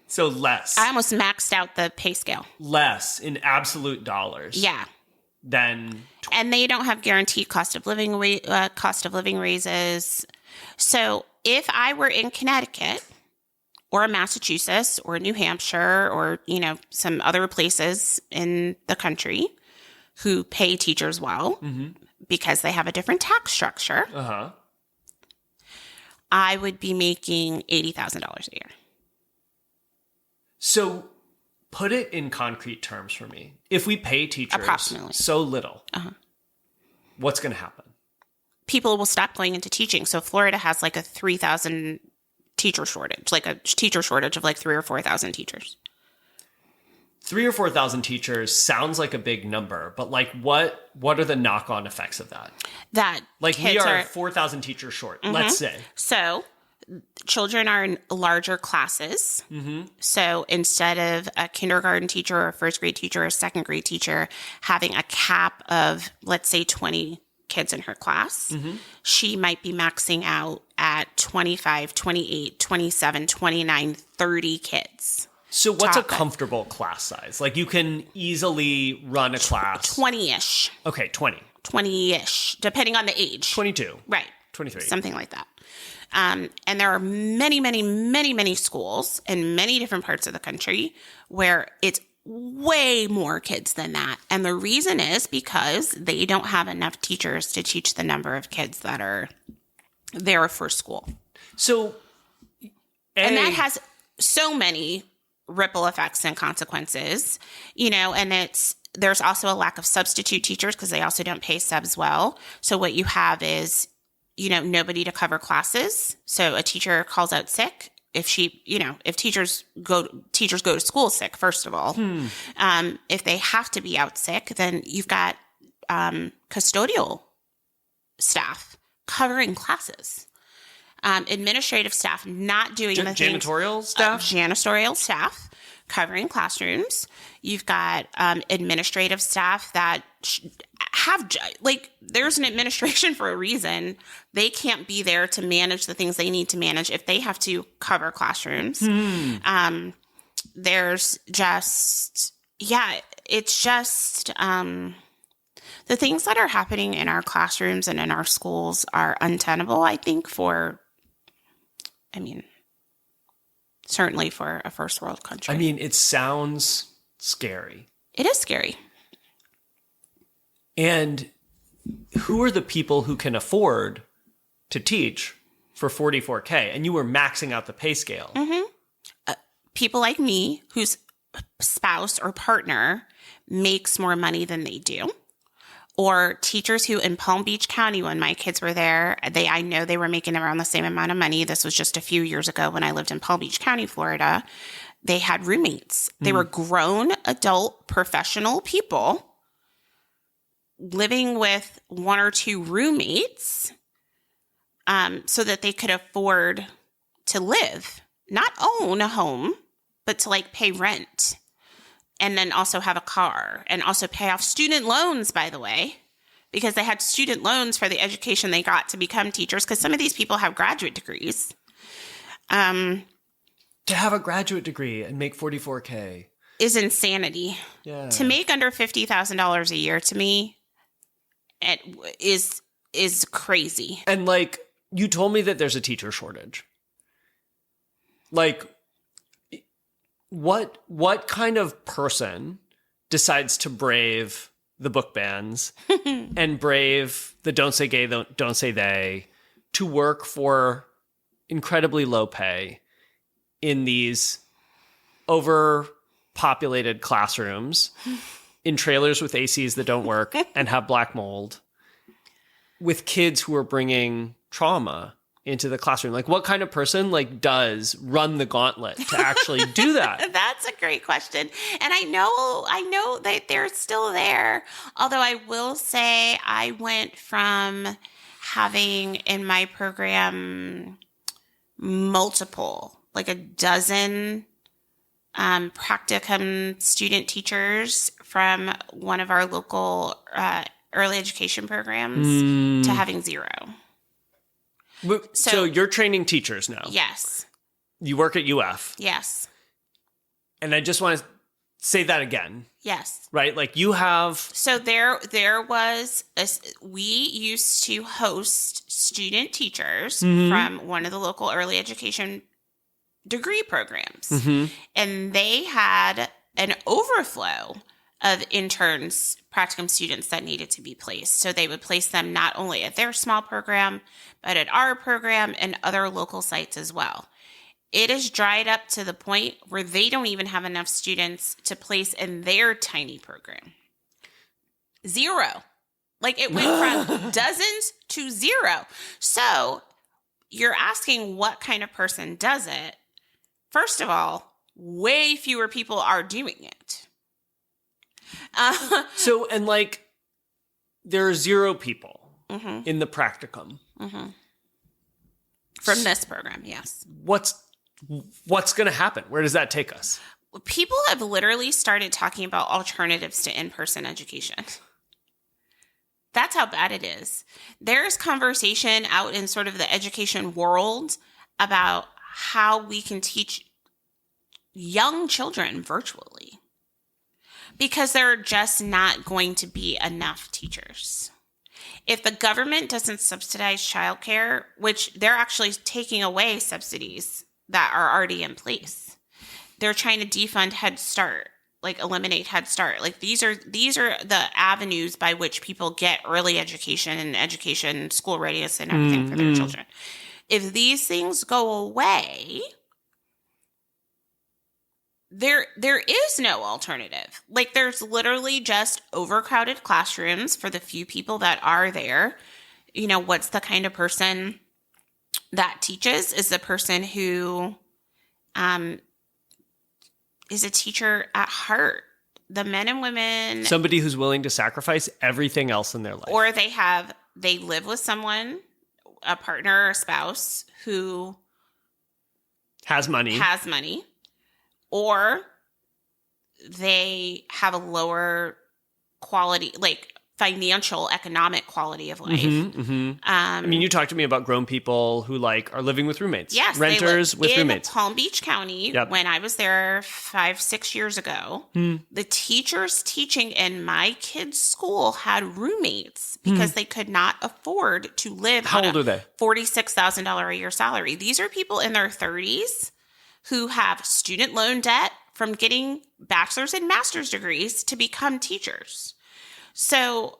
So less. I almost maxed out the pay scale. Less in absolute dollars. Yeah. And they don't have guaranteed cost of living raises. So if I were in Connecticut or Massachusetts or New Hampshire or, some other places in the country who pay teachers well because they have a different tax structure, I would be making $80,000 a year. So put it in concrete terms for me. If we pay teachers approximately so little, what's going to happen? People will stop going into teaching. So Florida has like a 3,000 teacher shortage, like a teacher shortage of like 3,000 or 4,000 teachers. 3,000 or 4,000 teachers sounds like a big number, but like what are the knock-on effects of that? That like we are 4,000 teachers short, let's say. So children are in larger classes. So instead of a kindergarten teacher or a first grade teacher or a second grade teacher having a cap of, let's say, 20 kids in her class, she might be maxing out at 25, 28, 27, 29, 30 kids. So what's a comfortable class size? Like you can easily run a class. 20-ish. Okay, 20. 20-ish, depending on the age. 22. Right. 23. Something like that. And there are many, many, many, many schools in many different parts of the country where it's way more kids than that. And the reason is because they don't have enough teachers to teach the number of kids that are there for school. So, and that has so many ripple effects and consequences, and there's also a lack of substitute teachers because they also don't pay subs well. So what you have is, nobody to cover classes. So a teacher calls out sick. If if teachers go to school sick, first of all, if they have to be out sick, then you've got custodial staff covering classes. Administrative staff not doing the things. Janitorial staff? Janitorial staff covering classrooms. You've got administrative staff that have, like, there's an administration for a reason. They can't be there to manage the things they need to manage if they have to cover classrooms. There's just, it's just the things that are happening in our classrooms and in our schools are untenable, I think, certainly for a first world country. I mean, it sounds scary. It is scary. And who are the people who can afford to teach for $44K? And you were maxing out the pay scale. People like me whose spouse or partner makes more money than they do. Or teachers who in Palm Beach County, when my kids were there, I know they were making around the same amount of money. This was just a few years ago when I lived in Palm Beach County, Florida. They had roommates. They were grown, adult, professional people living with one or two roommates so that they could afford to live, not own a home, but to like pay rent. And then also have a car and also pay off student loans, by the way, because they had student loans for the education they got to become teachers. Because some of these people have graduate degrees. To have a graduate degree and make $44K is insanity. Yeah. To make under $50,000 a year, to me, it is crazy. And like, you told me that there's a teacher shortage. Like, what kind of person decides to brave the book bans and brave the don't say gay, don't say they, to work for incredibly low pay in these overpopulated classrooms in trailers with ACs that don't work and have black mold with kids who are bringing trauma into the classroom? Like, what kind of person does run the gauntlet to actually do that? That's a great question. And I know that they're still there. Although I will say I went from having in my program multiple, like a dozen practicum student teachers from one of our local early education programs to having zero. So you're training teachers now? Yes. You work at UF? Yes. And I just want to say that again. Yes. Right? Like, you have... So there was... we used to host student teachers from one of the local early education degree programs. And they had an overflow of interns, practicum students that needed to be placed. So they would place them not only at their small program, but at our program and other local sites as well. It is dried up to the point where they don't even have enough students to place in their tiny program. Zero. Like, it went from dozens to zero. So you're asking what kind of person does it. First of all, way fewer people are doing it. So, and there are zero people in the practicum. From this program, yes. What's going to happen? Where does that take us? People have literally started talking about alternatives to in-person education. That's how bad it is. There's conversation out in sort of the education world about how we can teach young children virtually. Because there are just not going to be enough teachers. If the government doesn't subsidize childcare, which they're actually taking away subsidies that are already in place, they're trying to defund Head Start, eliminate Head Start. These are the avenues by which people get early education and education, school readiness, and everything for their children. If these things go away, there is no alternative. There's literally just overcrowded classrooms for the few people that are there. What's the kind of person that teaches? Is the person who is a teacher at heart. The men and women. Somebody who's willing to sacrifice everything else in their life. Or they live with someone, a partner or a spouse who has money. Or they have a lower quality, like financial, economic quality of life. I mean, you talked to me about grown people who like are living with roommates. Yes, renters they with in roommates. Palm Beach County. Yep. When I was there 5-6 years ago, the teachers teaching in my kids' school had roommates because they could not afford to live How on old are they? $46,000 a year salary. These are people in their 30s who have student loan debt from getting bachelor's and master's degrees to become teachers. So,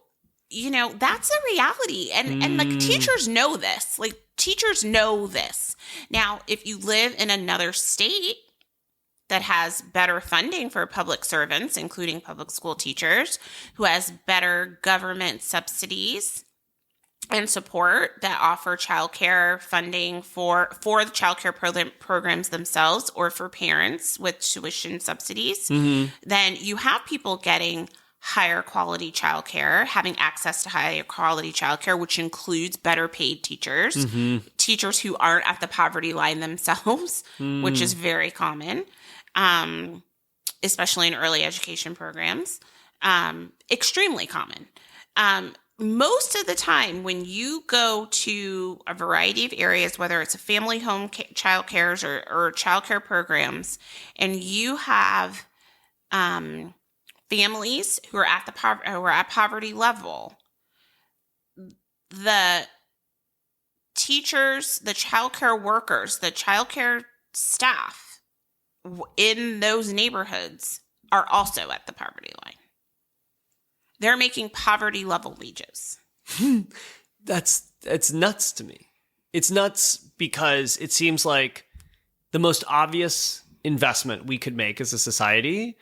you know, that's a reality. And like teachers know this. Like teachers know this. Now, if you live in another state that has better funding for public servants, including public school teachers, who has better government subsidies and support that offer childcare funding for the childcare programs themselves or for parents with tuition subsidies, then you have people getting higher quality childcare, having access to higher quality childcare, which includes better paid teachers, teachers who aren't at the poverty line themselves, which is very common, especially in early education programs, extremely common. Most of the time when you go to a variety of areas, whether it's a family home child cares or child care programs, and you have families who are at poverty level, the teachers, the childcare workers, the childcare staff in those neighborhoods are also at the poverty line. They're making poverty level wages. It's nuts to me. It's nuts because it seems like the most obvious investment we could make as a society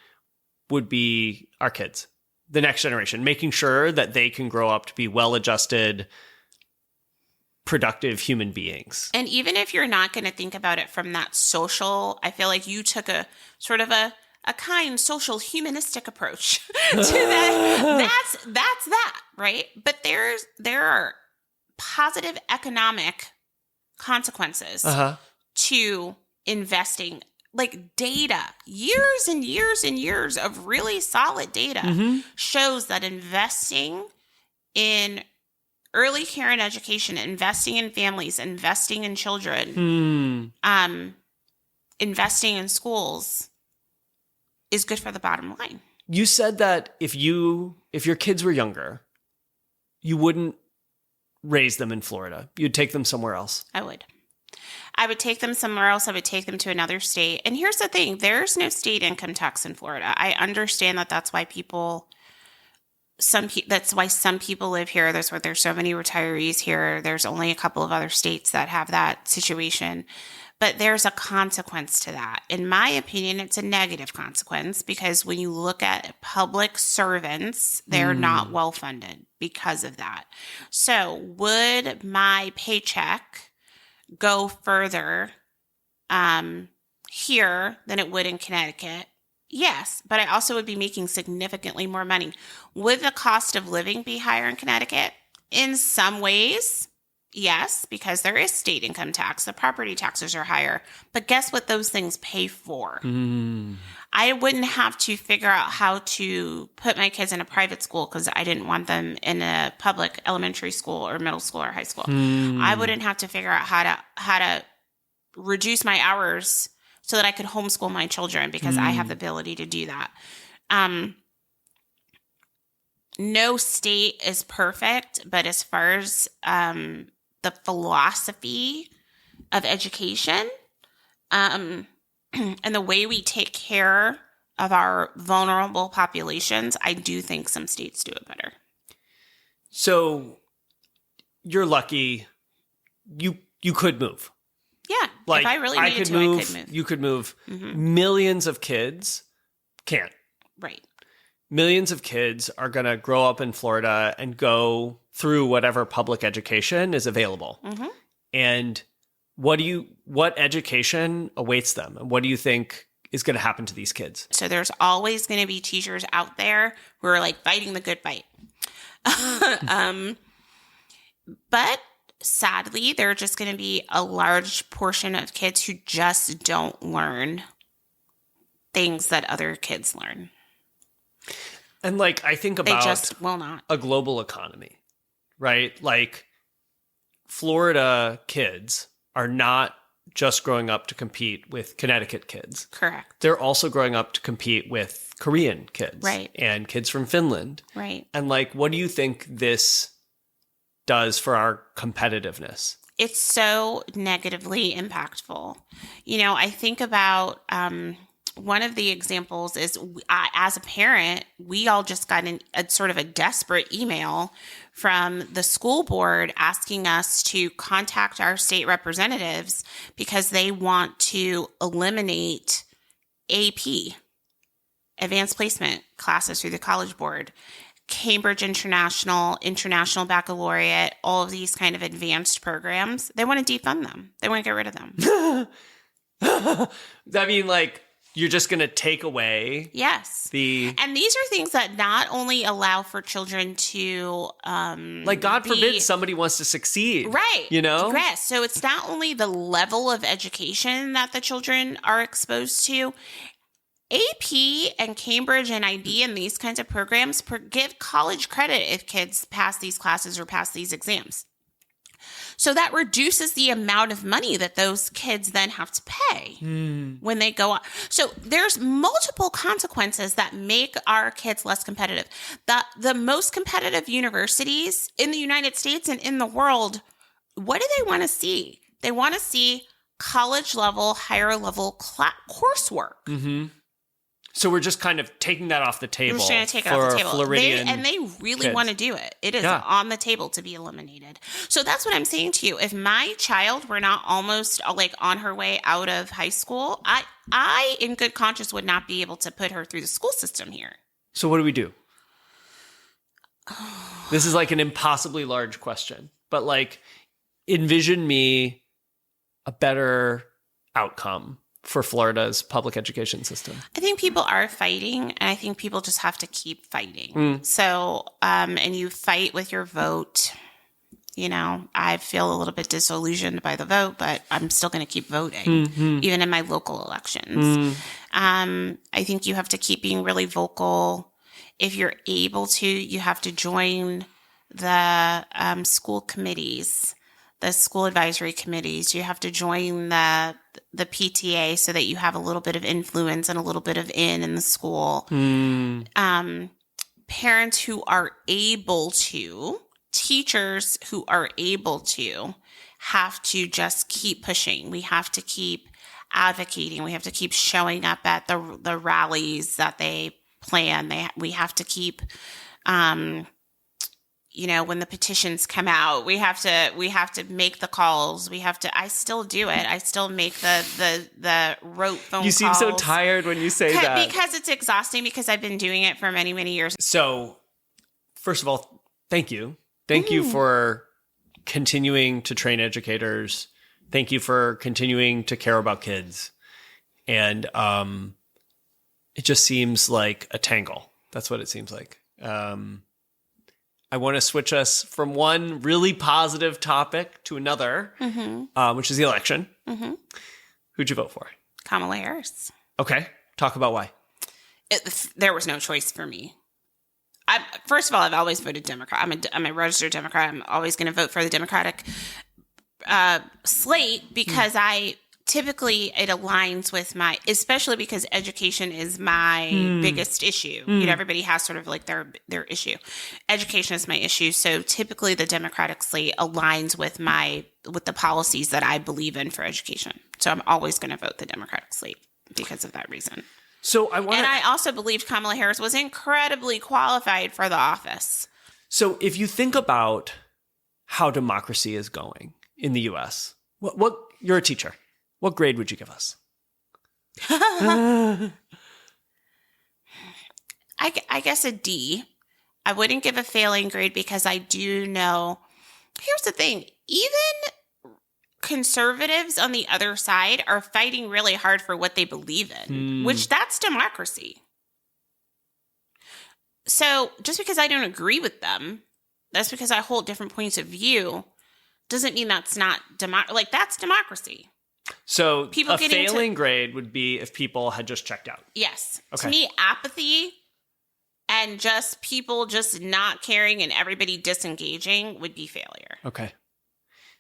would be our kids, the next generation, making sure that they can grow up to be well-adjusted, productive human beings. And even if you're not going to think about it from that social, I feel like you took a sort of a kind social humanistic approach to that. That's that, right? But there are positive economic consequences to investing. Like data, years and years and years of really solid data shows that investing in early care and education, investing in families, investing in children, investing in schools is good for the bottom line. You said that if your kids were younger, you wouldn't raise them in Florida. You'd take them somewhere else. I would take them somewhere else. I would take them to another state. And here's the thing. There's no state income tax in Florida. I understand that that's why some people live here. That's why there's so many retirees here. There's only a couple of other states that have that situation. But there's a consequence to that. In my opinion, it's a negative consequence because when you look at public servants, they're not well funded because of that. So would my paycheck go further here than it would in Connecticut? Yes, but I also would be making significantly more money. Would the cost of living be higher in Connecticut? In some ways, yes, because there is state income tax. The property taxes are higher. But guess what those things pay for? I wouldn't have to figure out how to put my kids in a private school because I didn't want them in a public elementary school or middle school or high school. I wouldn't have to figure out how to reduce my hours so that I could homeschool my children because I have the ability to do that. No state is perfect, but as far as the philosophy of education and the way we take care of our vulnerable populations, I do think some states do it better. So you're lucky. You could move. Yeah. Like, if I really needed to, I could move. You could move. Millions of kids can't. Right. Millions of kids are going to grow up in Florida and go through whatever public education is available. And what education awaits them? And what do you think is going to happen to these kids? So there's always going to be teachers out there who are like fighting the good fight. But sadly, there are just going to be a large portion of kids who just don't learn things that other kids learn. And like, I think They about just will not. a global economy, right? Like Florida kids are not just growing up to compete with Connecticut kids. Correct. They're also growing up to compete with Korean kids. Right. And kids from Finland. Right. And like, what do you think this does for our competitiveness? It's so negatively impactful. You know, I think about one of the examples is as a parent, we all just got a sort of a desperate email from the school board asking us to contact our state representatives because they want to eliminate AP, advanced placement classes through the College Board. Cambridge International, International Baccalaureate, all of these kind of advanced programs, they want to defund them. They want to get rid of them. I mean, like, you're just going to take away Yes. And these are things that not only allow for children to like, God forbid somebody wants to succeed. Right. You know? Yes. So it's not only the level of education that the children are exposed to. AP and Cambridge and IB and these kinds of programs give college credit if kids pass these classes or pass these exams. So that reduces the amount of money that those kids then have to pay when they go on. So there's multiple consequences that make our kids less competitive. The most competitive universities in the United States and in the world, what do they want to see? They want to see college level, higher level coursework. Mm-hmm. So we're just kind of taking that off the table. We're just going to take it off the table. Floridian They really want to do it. It is on the table to be eliminated. So that's what I'm saying to you. If my child were not almost like on her way out of high school, I in good conscience would not be able to put her through the school system here. So what do we do? This is like an impossibly large question, but like envision me a better outcome for Florida's public education system. I think people are fighting, and I think people just have to keep fighting. So, and you fight with your vote. You know, I feel a little bit disillusioned by the vote, but I'm still going to keep voting, even in my local elections. I think you have to keep being really vocal. If you're able to, you have to join the school committees, the school advisory committees. You have to join the PTA so that you have a little bit of influence and a little bit of in the school. Parents who are able to, teachers who are able to, have to just keep pushing. We have to keep advocating. We have to keep showing up at the rallies that they plan. We have to keep you know, when the petitions come out, we have to make the calls. I still do it. I still make the rote phone calls. You seem so tired when you say that. Because it's exhausting, because I've been doing it for many, many years. So, first of all, thank you. Thank you for continuing to train educators. Thank you for continuing to care about kids. And it just seems like a tangle. That's what it seems like. I want to switch us from one really positive topic to another, which is the election. Who'd you vote for? Kamala Harris. Okay. Talk about why. There was no choice for me. First of all, I've always voted Democrat. I'm a registered Democrat. I'm always going to vote for the Democratic slate because typically it aligns with especially because education is my biggest issue. You know, everybody has sort of like their issue. Education is my issue. So typically the Democratic slate aligns with the policies that I believe in for education. So I'm always going to vote the Democratic slate because of that reason. So I also believed Kamala Harris was incredibly qualified for the office. So if you think about how democracy is going in the U.S., what you're a teacher. What grade would you give us? I guess a D. I wouldn't give a failing grade because I do know. Here's the thing. Even conservatives on the other side are fighting really hard for what they believe in, which that's democracy. So just because I don't agree with them, that's because I hold different points of view, doesn't mean that's not that's democracy. So People a getting failing grade would be if people had just checked out. Yes. Okay. To me, apathy and just people just not caring and everybody disengaging would be failure. Okay.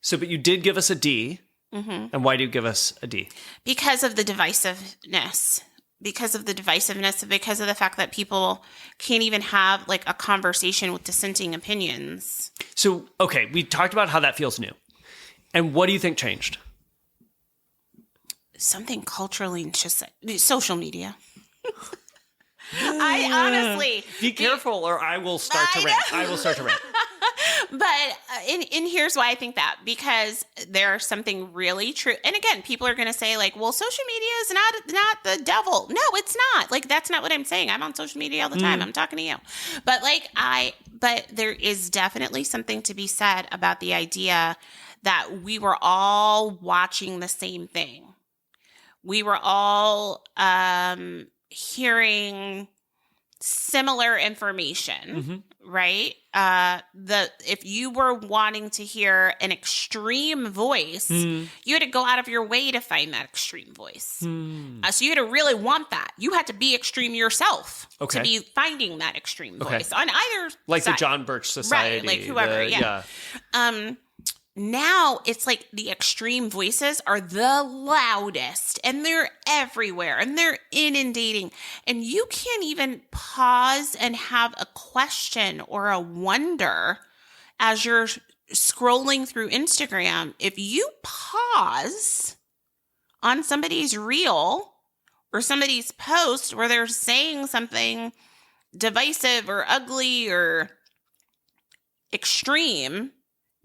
So, but you did give us a D. Mm-hmm. And why do you give us a D? Because of the divisiveness. Because of the fact that people can't even have like a conversation with dissenting opinions. So, okay, we talked about how that feels new. And what do you think changed? Something culturally and just social media. I honestly be careful, or I will start to rant. I will start to rant. But and here's why I think that, because there's something really true. And again, people are going to say like, well, social media is not the devil. No, it's not. Like, that's not what I'm saying. I'm on social media all the time. I'm talking to you. But but there is definitely something to be said about the idea that we were all watching the same thing. We were all hearing similar information, right? If you were wanting to hear an extreme voice, you had to go out of your way to find that extreme voice. So you had to really want that. You had to be extreme yourself to be finding that extreme voice on either like side. the John Birch Society. Right, like whoever, now it's like the extreme voices are the loudest and they're everywhere and they're inundating. And you can't even pause and have a question or a wonder as you're scrolling through Instagram. If you pause on somebody's reel or somebody's post where they're saying something divisive or ugly or extreme,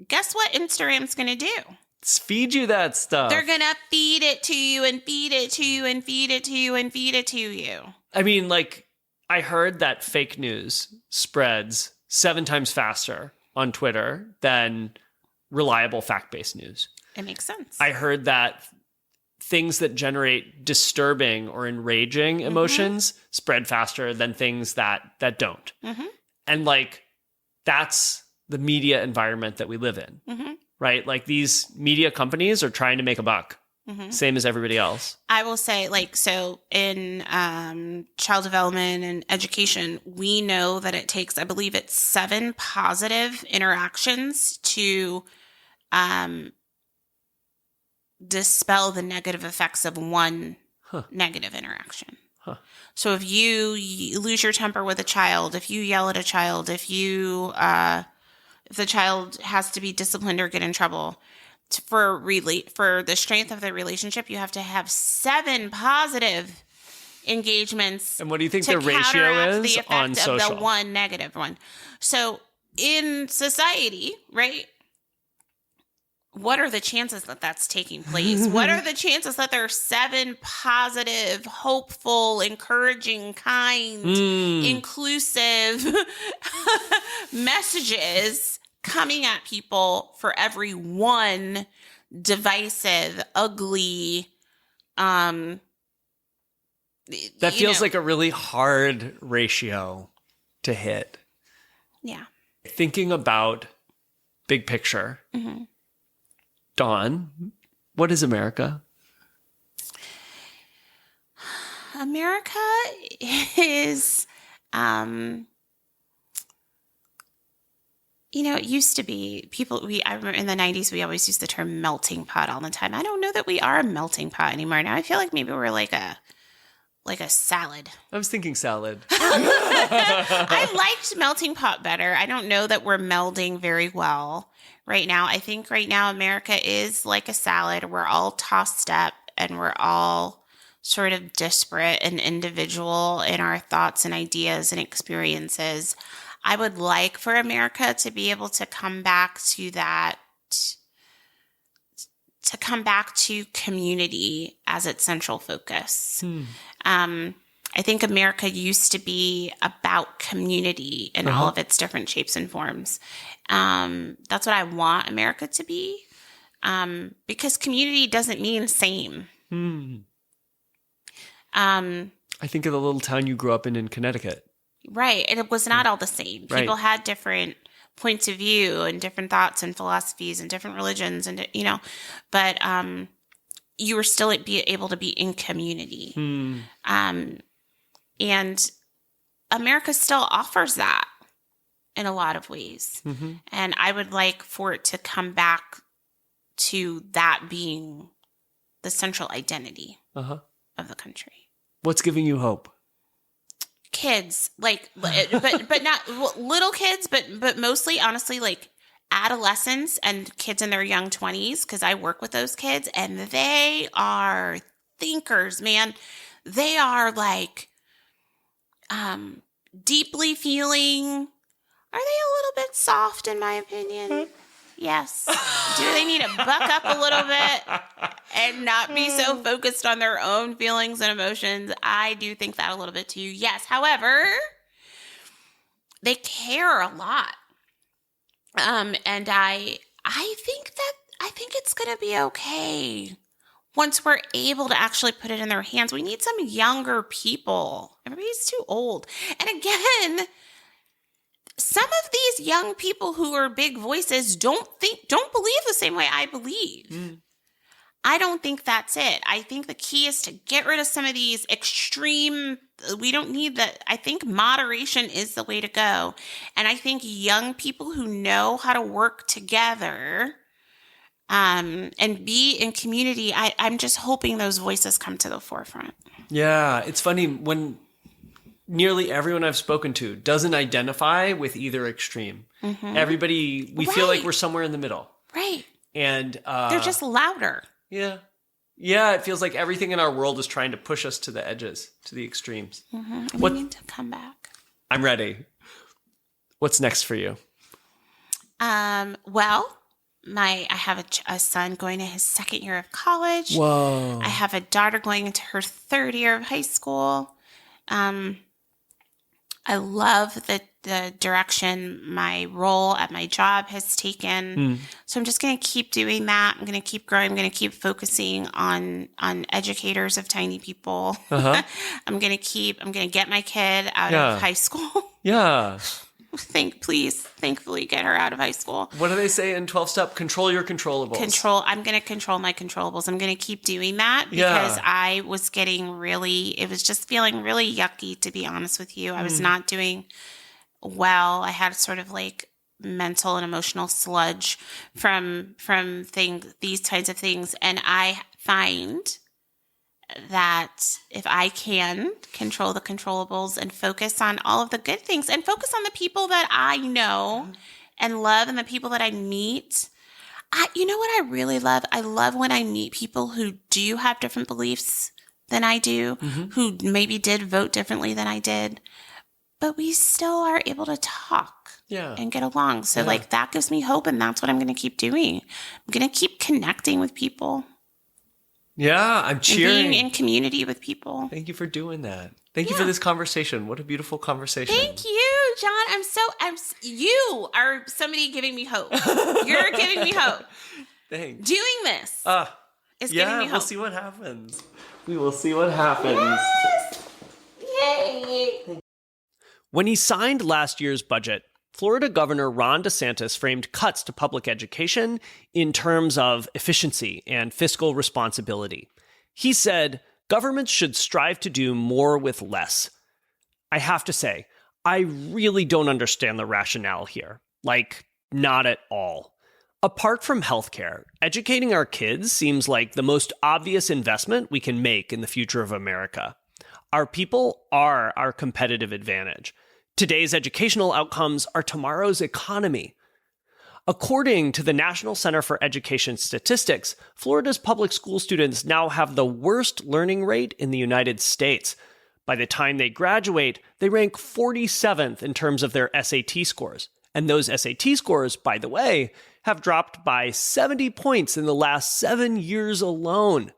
guess what Instagram's going to do? It's feed you that stuff. They're going to feed it to you and feed it to you and feed it to you and feed it to you. I mean, like, I heard that fake news spreads 7 times faster on Twitter than reliable fact-based news. It makes sense. I heard that things that generate disturbing or enraging emotions spread faster than things that don't. And like, that's the media environment that we live in, right? Like, these media companies are trying to make a buck, same as everybody else. I will say, like, so in child development and education, we know that it takes, I believe it's 7 positive interactions to dispel the negative effects of one negative interaction. So if you lose your temper with a child, if you yell at a child, if the child has to be disciplined or get in trouble, for the strength of the relationship, you have to have 7 positive engagements. And what do you think the ratio is on social? Of the one negative one. So in society, right? What are the chances that that's taking place? What are the chances that there are 7 positive, hopeful, encouraging, kind, inclusive messages coming at people for every one divisive, ugly, that feels like a really hard ratio to hit. Yeah. Thinking about big picture, Dawne, what is America? America is, it used to be I remember in the 90s, we always used the term melting pot all the time. I don't know that we are a melting pot anymore. Now I feel like maybe we're like a salad. I was thinking salad. I liked melting pot better. I don't know that we're melding very well right now. I think right now America is like a salad. We're all tossed up and we're all sort of disparate and individual in our thoughts and ideas and experiences. I would like for America to be able to come back to that, to come back to community as its central focus. I think America used to be about community in all of its different shapes and forms. That's what I want America to be, because community doesn't mean same. I think of the little town you grew up in Connecticut. Right. And it was not all the same. People had different points of view and different thoughts and philosophies and different religions and, but you were still be able to be in community. And America still offers that in a lot of ways. And I would like for it to come back to that being the central identity of the country. What's giving you hope? Kids, like, but not little kids, but mostly, honestly, like adolescents and kids in their young 20s, because I work with those kids, and they are thinkers, man. They are like deeply feeling. Are they a little bit soft, in my opinion? Yes. Do they need to buck up a little bit and not be so focused on their own feelings and emotions? I do think that a little bit too. Yes. However, they care a lot. And I think it's going to be okay once we're able to actually put it in their hands. We need some younger people. Everybody's too old. And again, some of these young people who are big voices don't believe the same way I believe. I don't think that's it. I think the key is to get rid of some of these extreme. We don't need that. I think moderation is the way to go. And I think young people who know how to work together and be in community, I'm just hoping those voices come to the forefront. Yeah, it's funny when nearly everyone I've spoken to doesn't identify with either extreme. Everybody, we feel like we're somewhere in the middle. Right. And they're just louder. Yeah. Yeah, it feels like everything in our world is trying to push us to the edges, to the extremes. We need to come back. I'm ready. What's next for you? Well, I have a son going to his second year of college. Whoa. I have a daughter going into her third year of high school. I love the direction my role at my job has taken. So I'm just going to keep doing that. I'm going to keep growing. I'm going to keep focusing on educators of tiny people. I'm going to get my kid out of high school. Yeah. Thankfully get her out of high school. What do they say in 12-step? Control your controllables. I'm going to control my controllables. I'm going to keep doing that because I was it was just feeling really yucky, to be honest with you. I was not doing well. I had sort of like mental and emotional sludge from these kinds of things. And I find that if I can control the controllables and focus on all of the good things and focus on the people that I know and love and the people that I meet, you know what I really love? I love when I meet people who do have different beliefs than I do, who maybe did vote differently than I did, but we still are able to talk and get along. So like that gives me hope, and that's what I'm going to keep doing. I'm going to keep connecting with people. Yeah, I'm cheering. And being in community with people. Thank you for doing that. Thank you for this conversation. What a beautiful conversation. Thank you, John. You are somebody giving me hope. You're giving me hope. Thanks. Doing this is giving me hope. We'll see what happens. We will see what happens. Yes! Yay! When he signed last year's budget, Florida Governor Ron DeSantis framed cuts to public education in terms of efficiency and fiscal responsibility. He said governments should strive to do more with less. I have to say, I really don't understand the rationale here. Like, not at all. Apart from healthcare, educating our kids seems like the most obvious investment we can make in the future of America. Our people are our competitive advantage. Today's educational outcomes are tomorrow's economy. According to the National Center for Education Statistics, Florida's public school students now have the worst learning rate in the United States. By the time they graduate, they rank 47th in terms of their SAT scores. And those SAT scores, by the way, have dropped by 70 points in the last 7 years alone.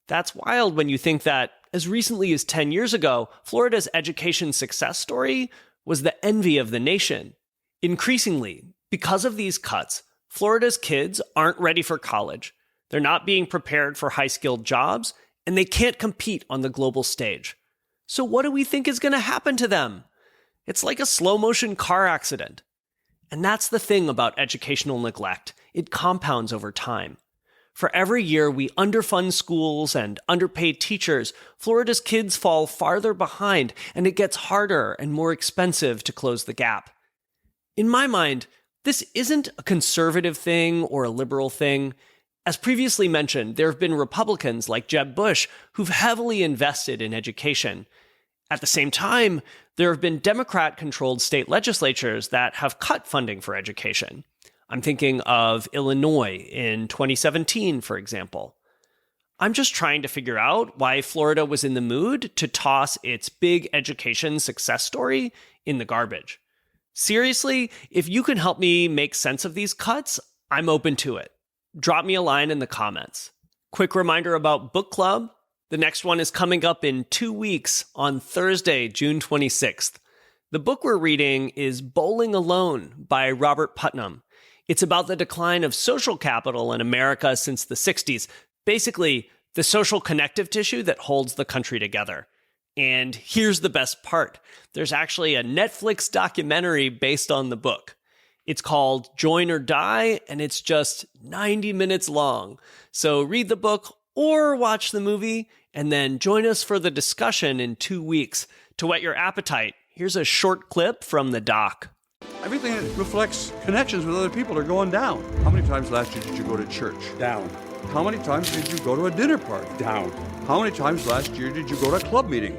That's wild when you think that, as recently as 10 years ago, Florida's education success story was the envy of the nation. Increasingly, because of these cuts, Florida's kids aren't ready for college. They're not being prepared for high-skilled jobs, and they can't compete on the global stage. So what do we think is going to happen to them? It's like a slow-motion car accident. And that's the thing about educational neglect. It compounds over time. For every year we underfund schools and underpay teachers, Florida's kids fall farther behind, and it gets harder and more expensive to close the gap. In my mind, this isn't a conservative thing or a liberal thing. As previously mentioned, there have been Republicans like Jeb Bush who've heavily invested in education. At the same time, there have been Democrat-controlled state legislatures that have cut funding for education. I'm thinking of Illinois in 2017, for example. I'm just trying to figure out why Florida was in the mood to toss its big education success story in the garbage. Seriously, if you can help me make sense of these cuts, I'm open to it. Drop me a line in the comments. Quick reminder about book club. The next one is coming up in 2 weeks on Thursday, June 26th. The book we're reading is Bowling Alone by Robert Putnam. It's about the decline of social capital in America since the 60s. Basically, the social connective tissue that holds the country together. And here's the best part. There's actually a Netflix documentary based on the book. It's called Join or Die, and it's just 90 minutes long. So read the book or watch the movie, and then join us for the discussion in 2 weeks. To whet your appetite, here's a short clip from the doc. Everything that reflects connections with other people are going down. How many times last year did you go to church? Down. How many times did you go to a dinner party? Down. How many times last year did you go to a club meeting?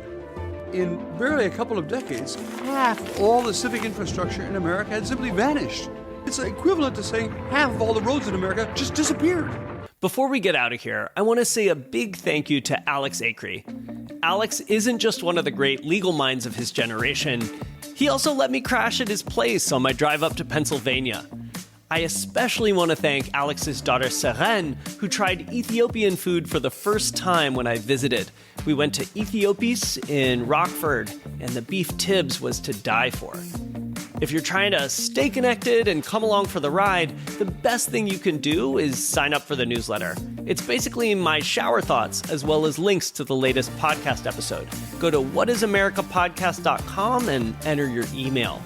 In barely a couple of decades, half all the civic infrastructure in America had simply vanished. It's equivalent to saying half of all the roads in America just disappeared. Before we get out of here, I want to say a big thank you to Alex Acree. Alex isn't just one of the great legal minds of his generation. He also let me crash at his place on my drive up to Pennsylvania. I especially want to thank Alex's daughter Seren, who tried Ethiopian food for the first time when I visited. We went to Ethiopis in Rockford, and the beef tibs was to die for. If you're trying to stay connected and come along for the ride, the best thing you can do is sign up for the newsletter. It's basically my shower thoughts as well as links to the latest podcast episode. Go to whatisamericapodcast.com and enter your email.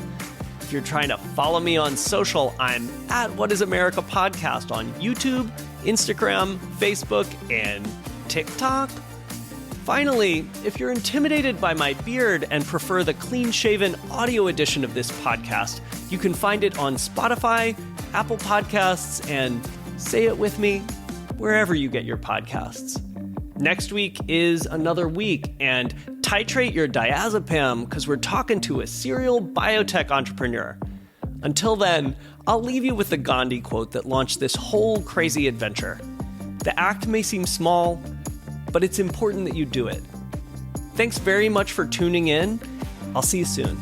If you're trying to follow me on social, I'm at What Is America Podcast on YouTube, Instagram, Facebook, and TikTok. Finally, if you're intimidated by my beard and prefer the clean-shaven audio edition of this podcast, you can find it on Spotify, Apple Podcasts, and, say it with me, wherever you get your podcasts. Next week is another week, and titrate your diazepam because we're talking to a serial biotech entrepreneur. Until then, I'll leave you with the Gandhi quote that launched this whole crazy adventure. The act may seem small, but it's important that you do it. Thanks very much for tuning in. I'll see you soon.